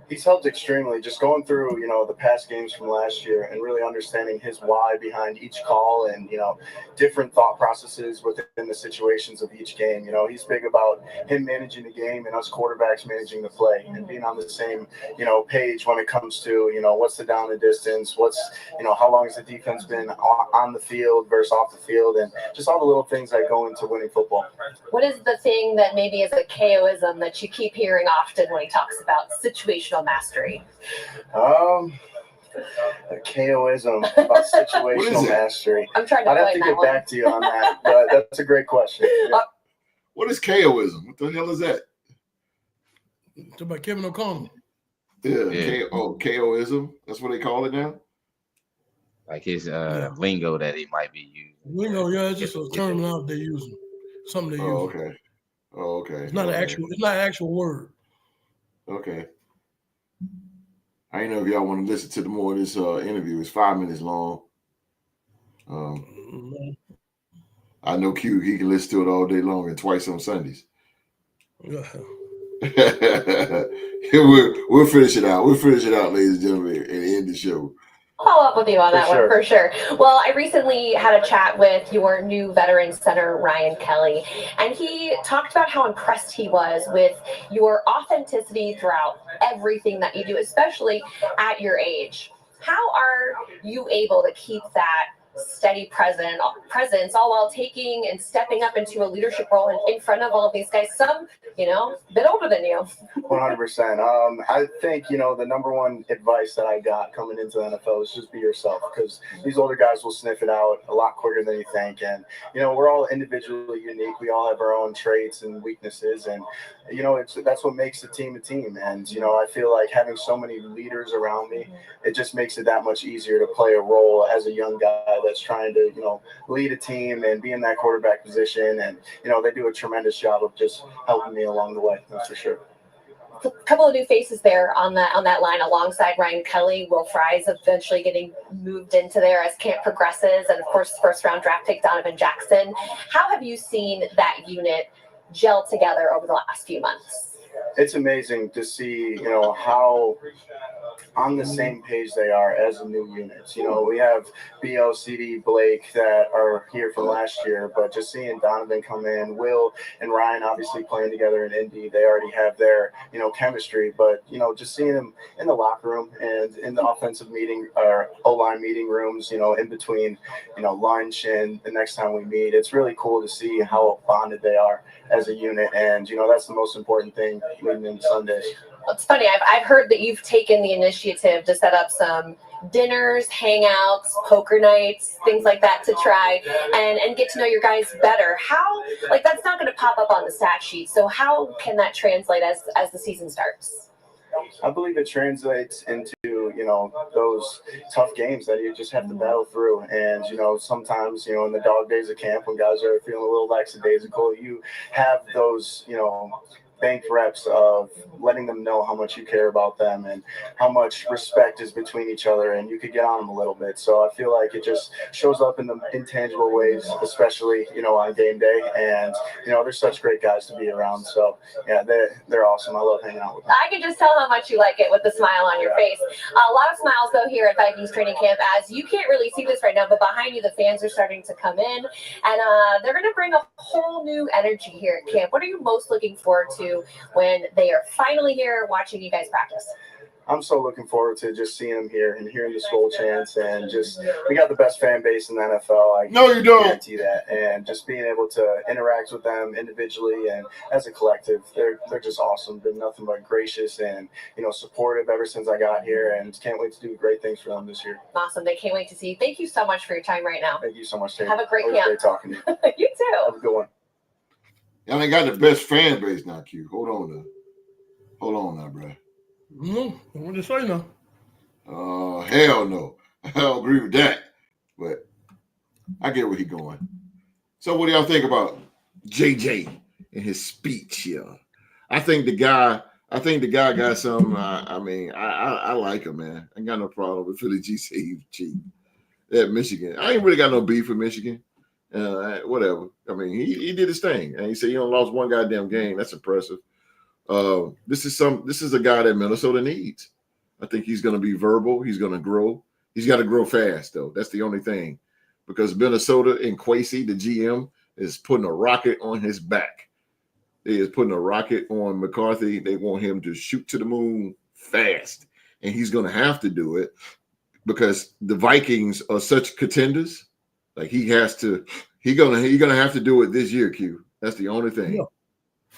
He's helped extremely, just going through, the past games from last year and really understanding his why behind each call and, different thought processes within the situations of each game. He's big about him managing the game and us quarterbacks managing the play and being on the same, page when it comes to, what's the down and distance, what's, how long has the defense been on the field versus off the field, and just all the little things that go into winning football. What is the thing that maybe is a KOism that you keep hearing often when he talks about situational mastery? A KOism about situational mastery. I'm trying to I'd have to get back to you on that, but that's a great question. Yeah. What is KOism? What the hell is that? Talk about Kevin O'Connell. Yeah. KOism. That's what they call it now? Like his lingo that he might be using. Lingo, yeah, it's just a terminology they're using. Something they use. Okay. Oh, okay. It's not an actual word. Okay. I didn't know if y'all want to listen to the more of this interview. It's 5 minutes long. I know Q, he can listen to it all day long and twice on Sundays. Yeah. we'll finish it out. We'll finish it out, ladies and gentlemen, and end the show. Follow up with you on that one for sure. Well, I recently had a chat with your new veteran center, Ryan Kelly, and he talked about how impressed he was with your authenticity throughout everything that you do, especially at your age. How are you able to keep that steady presence all while taking and stepping up into a leadership role in front of all of these guys, some, a bit older than you? 100%. I think, the number one advice that I got coming into the NFL is just be yourself, because these older guys will sniff it out a lot quicker than you think. And, we're all individually unique. We all have our own traits and weaknesses. And, that's what makes the team a team. And, I feel like having so many leaders around me, it just makes it that much easier to play a role as a young guy that's trying to, lead a team and be in that quarterback position. And, they do a tremendous job of just helping me along the way. That's for sure. A couple of new faces there on that line alongside Ryan Kelly. Will Fry's eventually getting moved into there as camp progresses. And of course, first round draft pick Donovan Jackson. How have you seen that unit gel together over the last few months? It's amazing to see, how on the same page they are as a new unit. We have B.O., CD, Blake that are here from last year, but just seeing Donovan come in, Will and Ryan obviously playing together in Indy, they already have their, chemistry, but, just seeing them in the locker room and in the offensive meeting or O-line meeting rooms, in between, lunch and the next time we meet, it's really cool to see how bonded they are as a unit. And, that's the most important thing leading into Sunday. It's funny. I've heard that you've taken the initiative to set up some dinners, hangouts, poker nights, things like that to try and get to know your guys better. How, that's not going to pop up on the stat sheet. So how can that translate as the season starts? I believe it translates into, those tough games that you just have to battle through. And, sometimes, in the dog days of camp when guys are feeling a little lackadaisical, you have those, banked reps of letting them know how much you care about them and how much respect is between each other, and you could get on them a little bit. So I feel like it just shows up in the intangible ways, especially, on game day. And, they're such great guys to be around. So, yeah, they're awesome. I love hanging out with them. I can just tell how much you like it with the smile on your face. A lot of smiles, though, here at Vikings training camp, as you can't really see this right now, but behind you, the fans are starting to come in, and they're going to bring a whole new energy here at camp. What are you most looking forward to when they are finally here watching you guys practice? I'm so looking forward to just seeing them here and hearing the Skull chants, and just we got the best fan base in the NFL. I guarantee that, and just being able to interact with them individually and as a collective, they're just awesome. Been nothing but gracious and supportive ever since I got here, and can't wait to do great things for them this year. Awesome. They can't wait to see you. Thank you so much for your time right now. Thank you so much, Taylor. Have a great camp. Great talking to you. You too. Have a good one. Y'all ain't got the best fan base now, Q. Hold on now, bro. No, what to say now? Hell no. I don't agree with that. But I get where he's going. So what do y'all think about JJ and his speech here? I think the guy got some. I like him, man. I ain't got no problem with Philly G say he was cheap. At Michigan, I ain't really got no beef with Michigan. Whatever. I mean, he did his thing, and he said he only lost one goddamn game. That's impressive. This is a guy that Minnesota needs. I think he's going to be verbal. He's going to grow. He's got to grow fast, though. That's the only thing, because Minnesota and Kwesi, the GM, is putting a rocket on his back. They is putting a rocket on McCarthy. They want him to shoot to the moon fast, and he's going to have to do it because the Vikings are such contenders. Like he's gonna have to do it this year, Q. That's the only thing.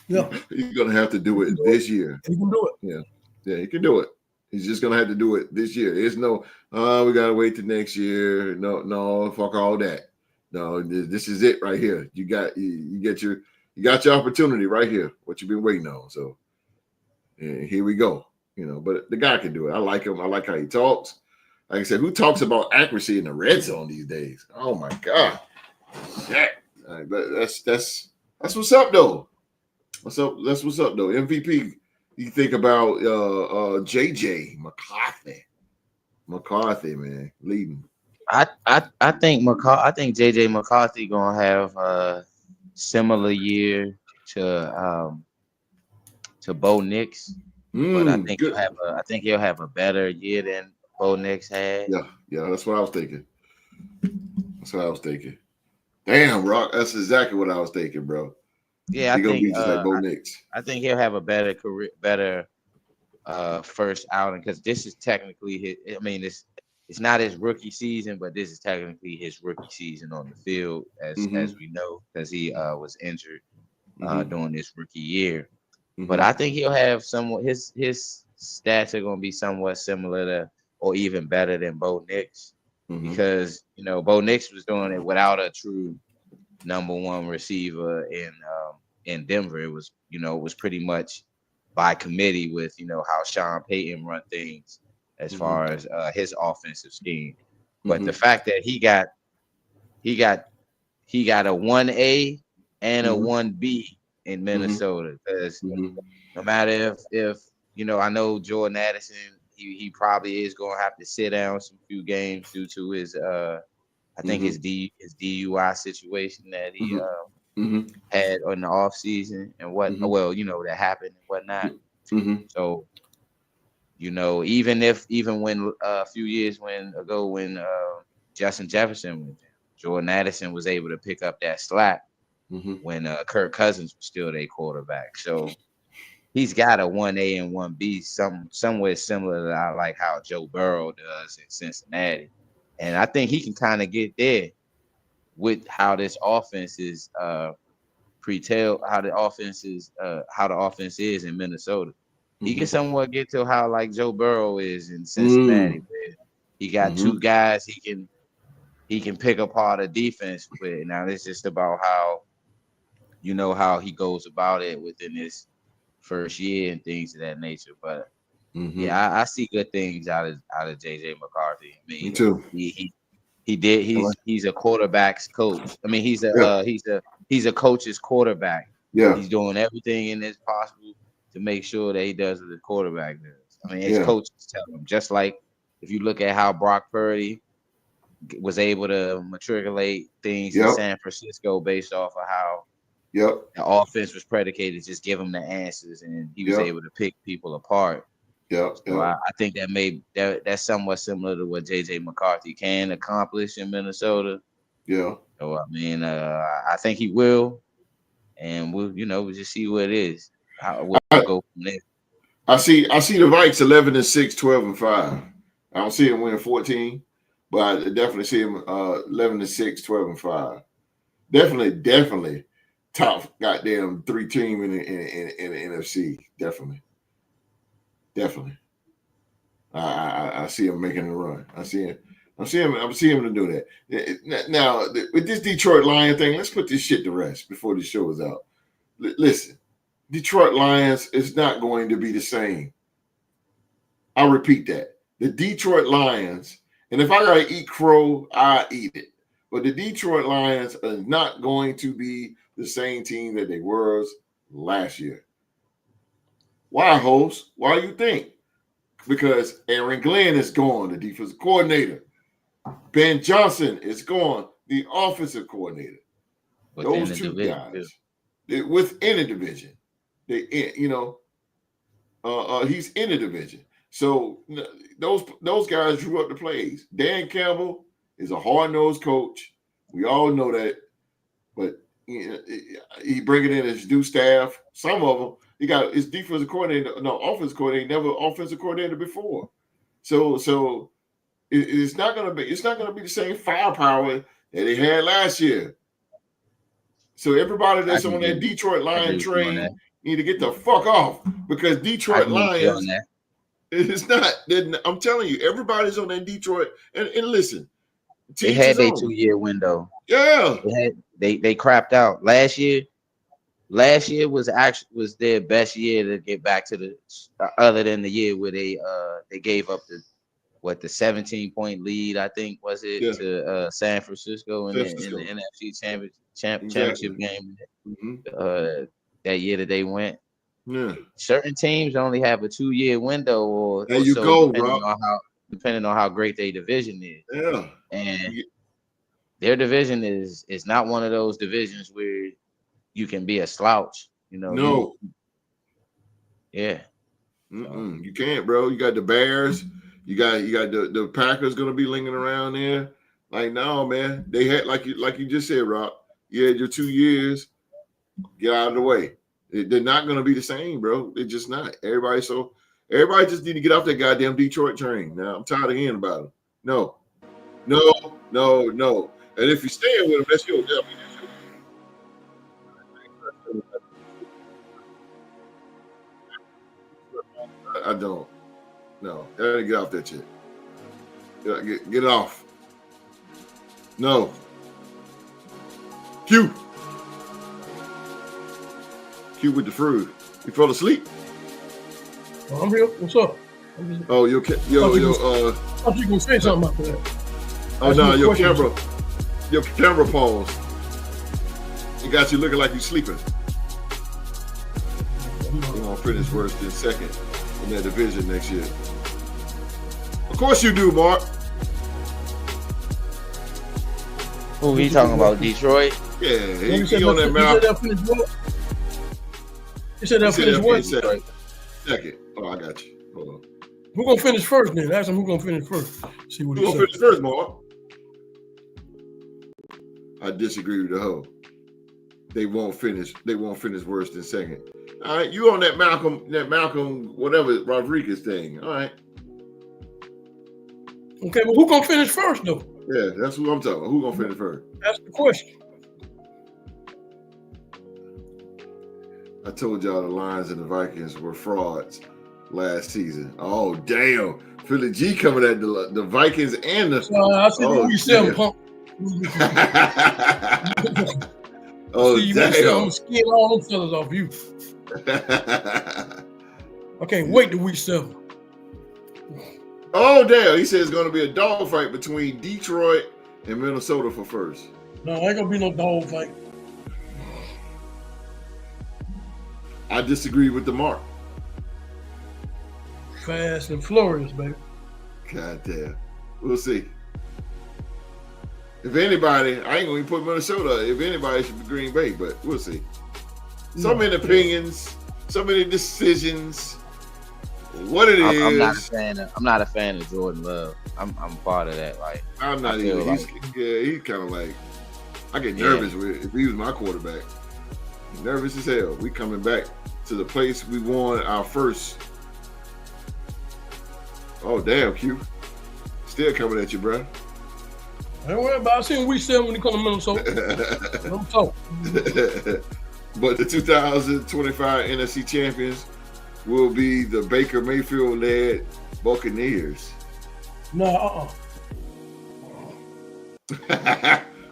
Yeah. He's gonna have to do it this year. He can do it. Yeah, he can do it. He's just gonna have to do it this year. There's no, we gotta wait till next year. No, fuck all that. No, this is it right here. You got your opportunity right here. What you've been waiting on. So, here we go. But the guy can do it. I like him. I like how he talks. Like I said, who talks about accuracy in the red zone these days? Oh my God, shit! But that's what's up though. That's what's up though. MVP. You think about JJ McCarthy, man, leading. I think JJ McCarthy gonna have a similar year to Bo Nix, but I think Good. he'll have a better year than Bo Nix had. Yeah, that's what I was thinking. Damn, Rock, that's exactly what I was thinking, bro. Yeah, He's gonna be just like Bo Nix. I think he'll have a better career, better first outing, because this is technically his. I mean, it's not his rookie season, but this is technically his rookie season on the field, as we know, because he was injured during this rookie year. But I think he'll have somewhat his stats are going to be somewhat similar to, or even better than Bo Nix, because Bo Nix was doing it without a true number one receiver in Denver. It was it was pretty much by committee with how Sean Payton run things as far as his offensive scheme. But the fact that he got a 1A and a 1B in Minnesota, because no matter if I know Jordan Addison, he probably is going to have to sit down some few games due to his I think his DUI situation that he had on the off season and what that happened and whatnot. So even when a few years ago when Justin Jefferson went down, Jordan Addison was able to pick up that slack when Kirk Cousins was still their quarterback. So he's got a 1A and 1B, somewhere similar to like how Joe Burrow does in Cincinnati. And I think he can kind of get there with how this offense is how the offense is in Minnesota. He can somewhat get to how like Joe Burrow is in Cincinnati, where he got two guys he can pick apart a defense with. Now it's just about how how he goes about it within his first year and things of that nature. But yeah, I see good things out of JJ McCarthy. I mean, Me too. He's a quarterback's coach. I mean, he's a coach's quarterback. Yeah. He's doing everything in his possible to make sure that he does what the quarterback does. I mean, his coaches tell him, just like if you look at how Brock Purdy was able to matriculate things in San Francisco based off of how the offense was predicated, just give him the answers, and he was able to pick people apart. So I think that's somewhat similar to what JJ McCarthy can accomplish in Minnesota. Yeah. So I mean, I think he will, and we'll just see what it is. We'll go from there. I see the Vikes 11-6, 12-5. I don't see him winning 14, but I definitely see him 11-6, 12-5. Definitely top goddamn 3 team in the NFC. Definitely. I see him making a run. I'm seeing him to do that. Now with this Detroit Lion thing, let's put this shit to rest before the show is out. Listen, Detroit Lions is not going to be the same. I'll repeat that. The Detroit Lions, and if I gotta eat crow, I eat it. But the Detroit Lions are not going to be the same team that they were last year. Why, host? Why do you think? Because Aaron Glenn is gone, the defensive coordinator. Ben Johnson is gone, the offensive coordinator. Those two guys within the division. He's in the division. So those guys drew up the plays. Dan Campbell is a hard-nosed coach. We all know that. But he bringing in his new staff. Some of them, he got his defensive coordinator, offensive coordinator, never offensive coordinator before. So it's not gonna be the same firepower that they had last year. So everybody that's on that Detroit Lion train need to get the fuck off, because Detroit Lions, it's not. I'm telling you, everybody's on that Detroit. And listen, they had their 2-year window. Yeah, they crapped out last year. Last year was their best year to get back to the other than the year where they gave up the 17-point lead, I think was it, to San Francisco in the NFC championship game that year that they went. Yeah. Certain teams only have a 2-year window, or there you go, bro. Depending on how great their division is. Yeah. And their division is not one of those divisions where you can be a slouch. No. Yeah. You can't, bro. You got the Bears. You got the Packers gonna be lingering around there. Like, no, man. They had like you just said, Rob. You had your 2 years. Get out of the way. They're not gonna be the same, bro. They're just not. Everybody just need to get off that goddamn Detroit train. Now I'm tired of hearing about them. No. And if you're staying with them, that's your job. I don't. No, gotta get off that shit. Get it off. No. Q with the fruit. You fell asleep? Oh, I'm here. What's up? Oh, I thought you gonna say something about that. Oh no, your camera paused. It got you looking like you're sleeping. We're gonna finish worse than second in that division next year. Of course you do, Mark. Who he talking about? Detroit? Yeah, he on that mouth. He said they'll finish what? Second. Oh, I got you. Hold on. Who's gonna finish first then? Ask him who's gonna finish first. See what Who's he gonna says. finish first, Mark? I disagree with the hoe. They won't finish worse than second. All right, you on that Malcolm, whatever Rodriguez thing. All right. Okay, well, who's gonna finish first though? Yeah, that's who I'm talking about. Who's gonna finish first? That's the question. I told y'all the Lions and the Vikings were frauds last season. Oh, damn. Philly G coming at the Vikings and the... I said we sell pump. Oh, see, damn. I'm gonna skin all them fellas off you. I can't wait till week 7. Oh, damn. He said it's going to be a dogfight between Detroit and Minnesota for first. No, ain't going to be no dog fight. I disagree with the mark. Fast and furious, baby. God damn. We'll see. If anybody, I ain't going to put Minnesota. If anybody, it should be Green Bay, but we'll see. So many opinions, so many decisions. What it is. I'm not a fan of Jordan Love. I'm part of that. Like, I'm not either. He's kind of like, I get nervous with if he was my quarterback. Nervous as hell. We coming back to the place we won our first. Oh damn, Q. Still coming at you, bro. Don't worry about it. I seen week 7 when he come to Minnesota. Don't talk. But the 2025 NFC champions will be the Baker Mayfield-led Buccaneers. No,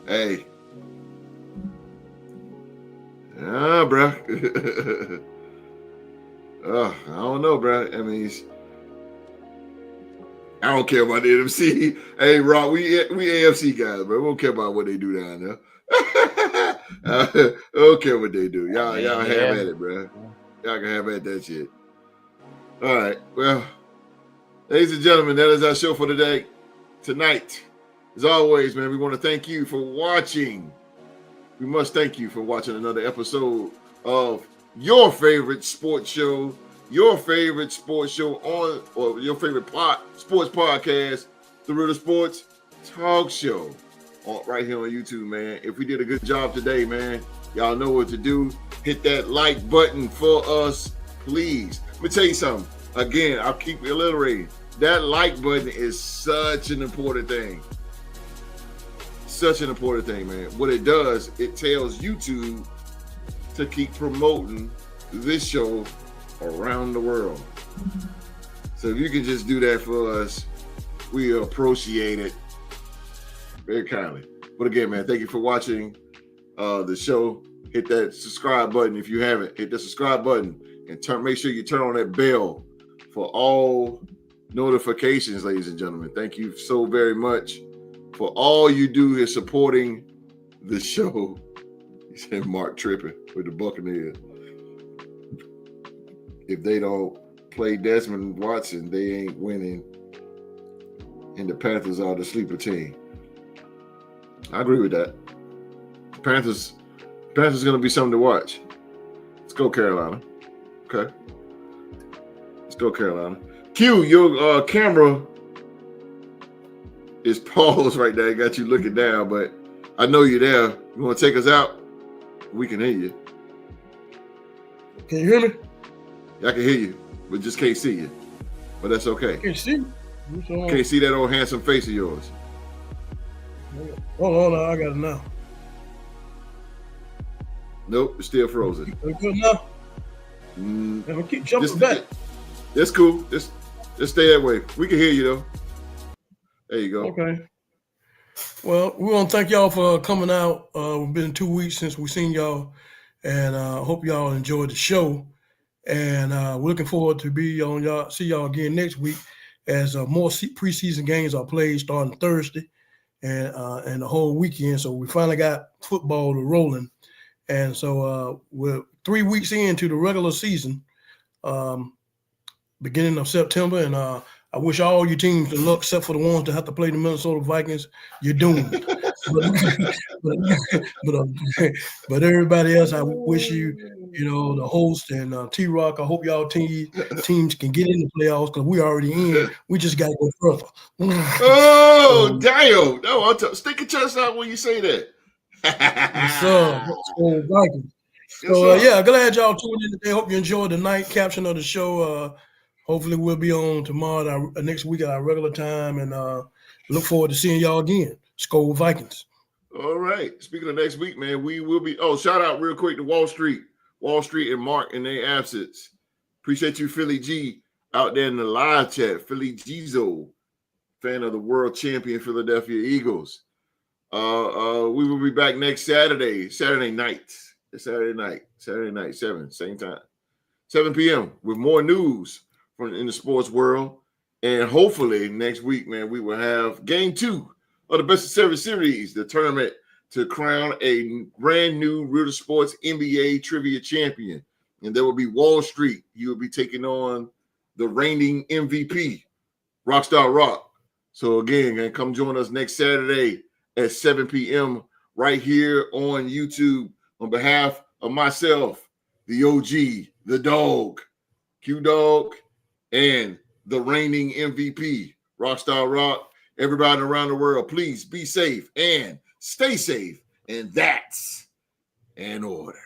Hey. Bro. I don't know, bro. I mean, I don't care about the NFC. Hey, Rob, we AFC guys, bro. We don't care about what they do down there. I don't care what they do. Y'all have at it, bro. Y'all can have at that shit. All right. Well, ladies and gentlemen, that is our show for today. Tonight, as always, man, we want to thank you for watching. We must thank you for watching another episode of your favorite sports show, your favorite sports show or your favorite sports podcast, The Real Sports Talk Show, right here on YouTube, man. If we did a good job today, man, y'all know what to do. Hit that like button for us, please. Let me tell you something. Again, I'll keep reiterating. That like button is such an important thing. Such an important thing, man. What it does, it tells YouTube to keep promoting this show around the world. So if you can just do that for us, we appreciate it very kindly. But again, man, thank you for watching the show. Hit that subscribe button if you haven't. Hit the subscribe button and make sure you turn on that bell for all notifications, ladies and gentlemen. Thank you so very much for all you do is supporting the show. He said Mark tripping with the Buccaneers. If they don't play Desmond Watson, they ain't winning. And the Panthers are the sleeper team. I agree with that. Panthers going to be something to watch. Let's go, Carolina. Okay. North Carolina. Q, your camera is paused right there. I got you looking down, but I know you're there. You want to take us out? We can hear you. Can you hear me? I can hear you, but just can't see you. But that's okay. Can't see. Can't see that old handsome face of yours. Hold on, I got it now. Nope, it's still frozen. Good now. I keep jumping back. That's cool. Just stay that way. We can hear you though. There you go. Okay. Well, we want to thank y'all for coming out. It's been 2 weeks since we seen y'all, and hope y'all enjoyed the show. And we're looking forward to see y'all again next week as more preseason games are played starting Thursday and the whole weekend. So we finally got football rolling, and so we're 3 weeks into the regular season, beginning of September, and I wish all your teams the luck, except for the ones that have to play the Minnesota Vikings. You're doomed. but everybody else, I wish you, the host and T-Rock, I hope y'all teams can get in the playoffs because we already in. We just got to go further. Oh, damn. No, stick your chest out when you say that. Vikings. So, glad y'all tuned in today. Hope you enjoyed the night caption of the show. Hopefully we'll be on tomorrow, next week at our regular time, and look forward to seeing y'all again. Skol Vikings. All right. Speaking of next week, man, we will be. Oh, shout out real quick to Wall Street and Mark in their absence. Appreciate you, Philly G, out there in the live chat. Philly Gizo, fan of the world champion Philadelphia Eagles. We will be back next Saturday night, 7, same time, 7 p.m. with more news in the sports world. And hopefully next week, man, we will have game 2 of the Best of 7 series, the tournament to crown a brand new Real Sports NBA trivia champion. And there will be Wall Street. He will be taking on the reigning MVP, Rockstar Rock. So again, come join us next Saturday at 7 p.m. right here on YouTube. On behalf of myself, the OG, the dog, Q-Dog, and the reigning MVP, Rockstar Rock. Everybody around the world, please be safe and stay safe. And that's an order.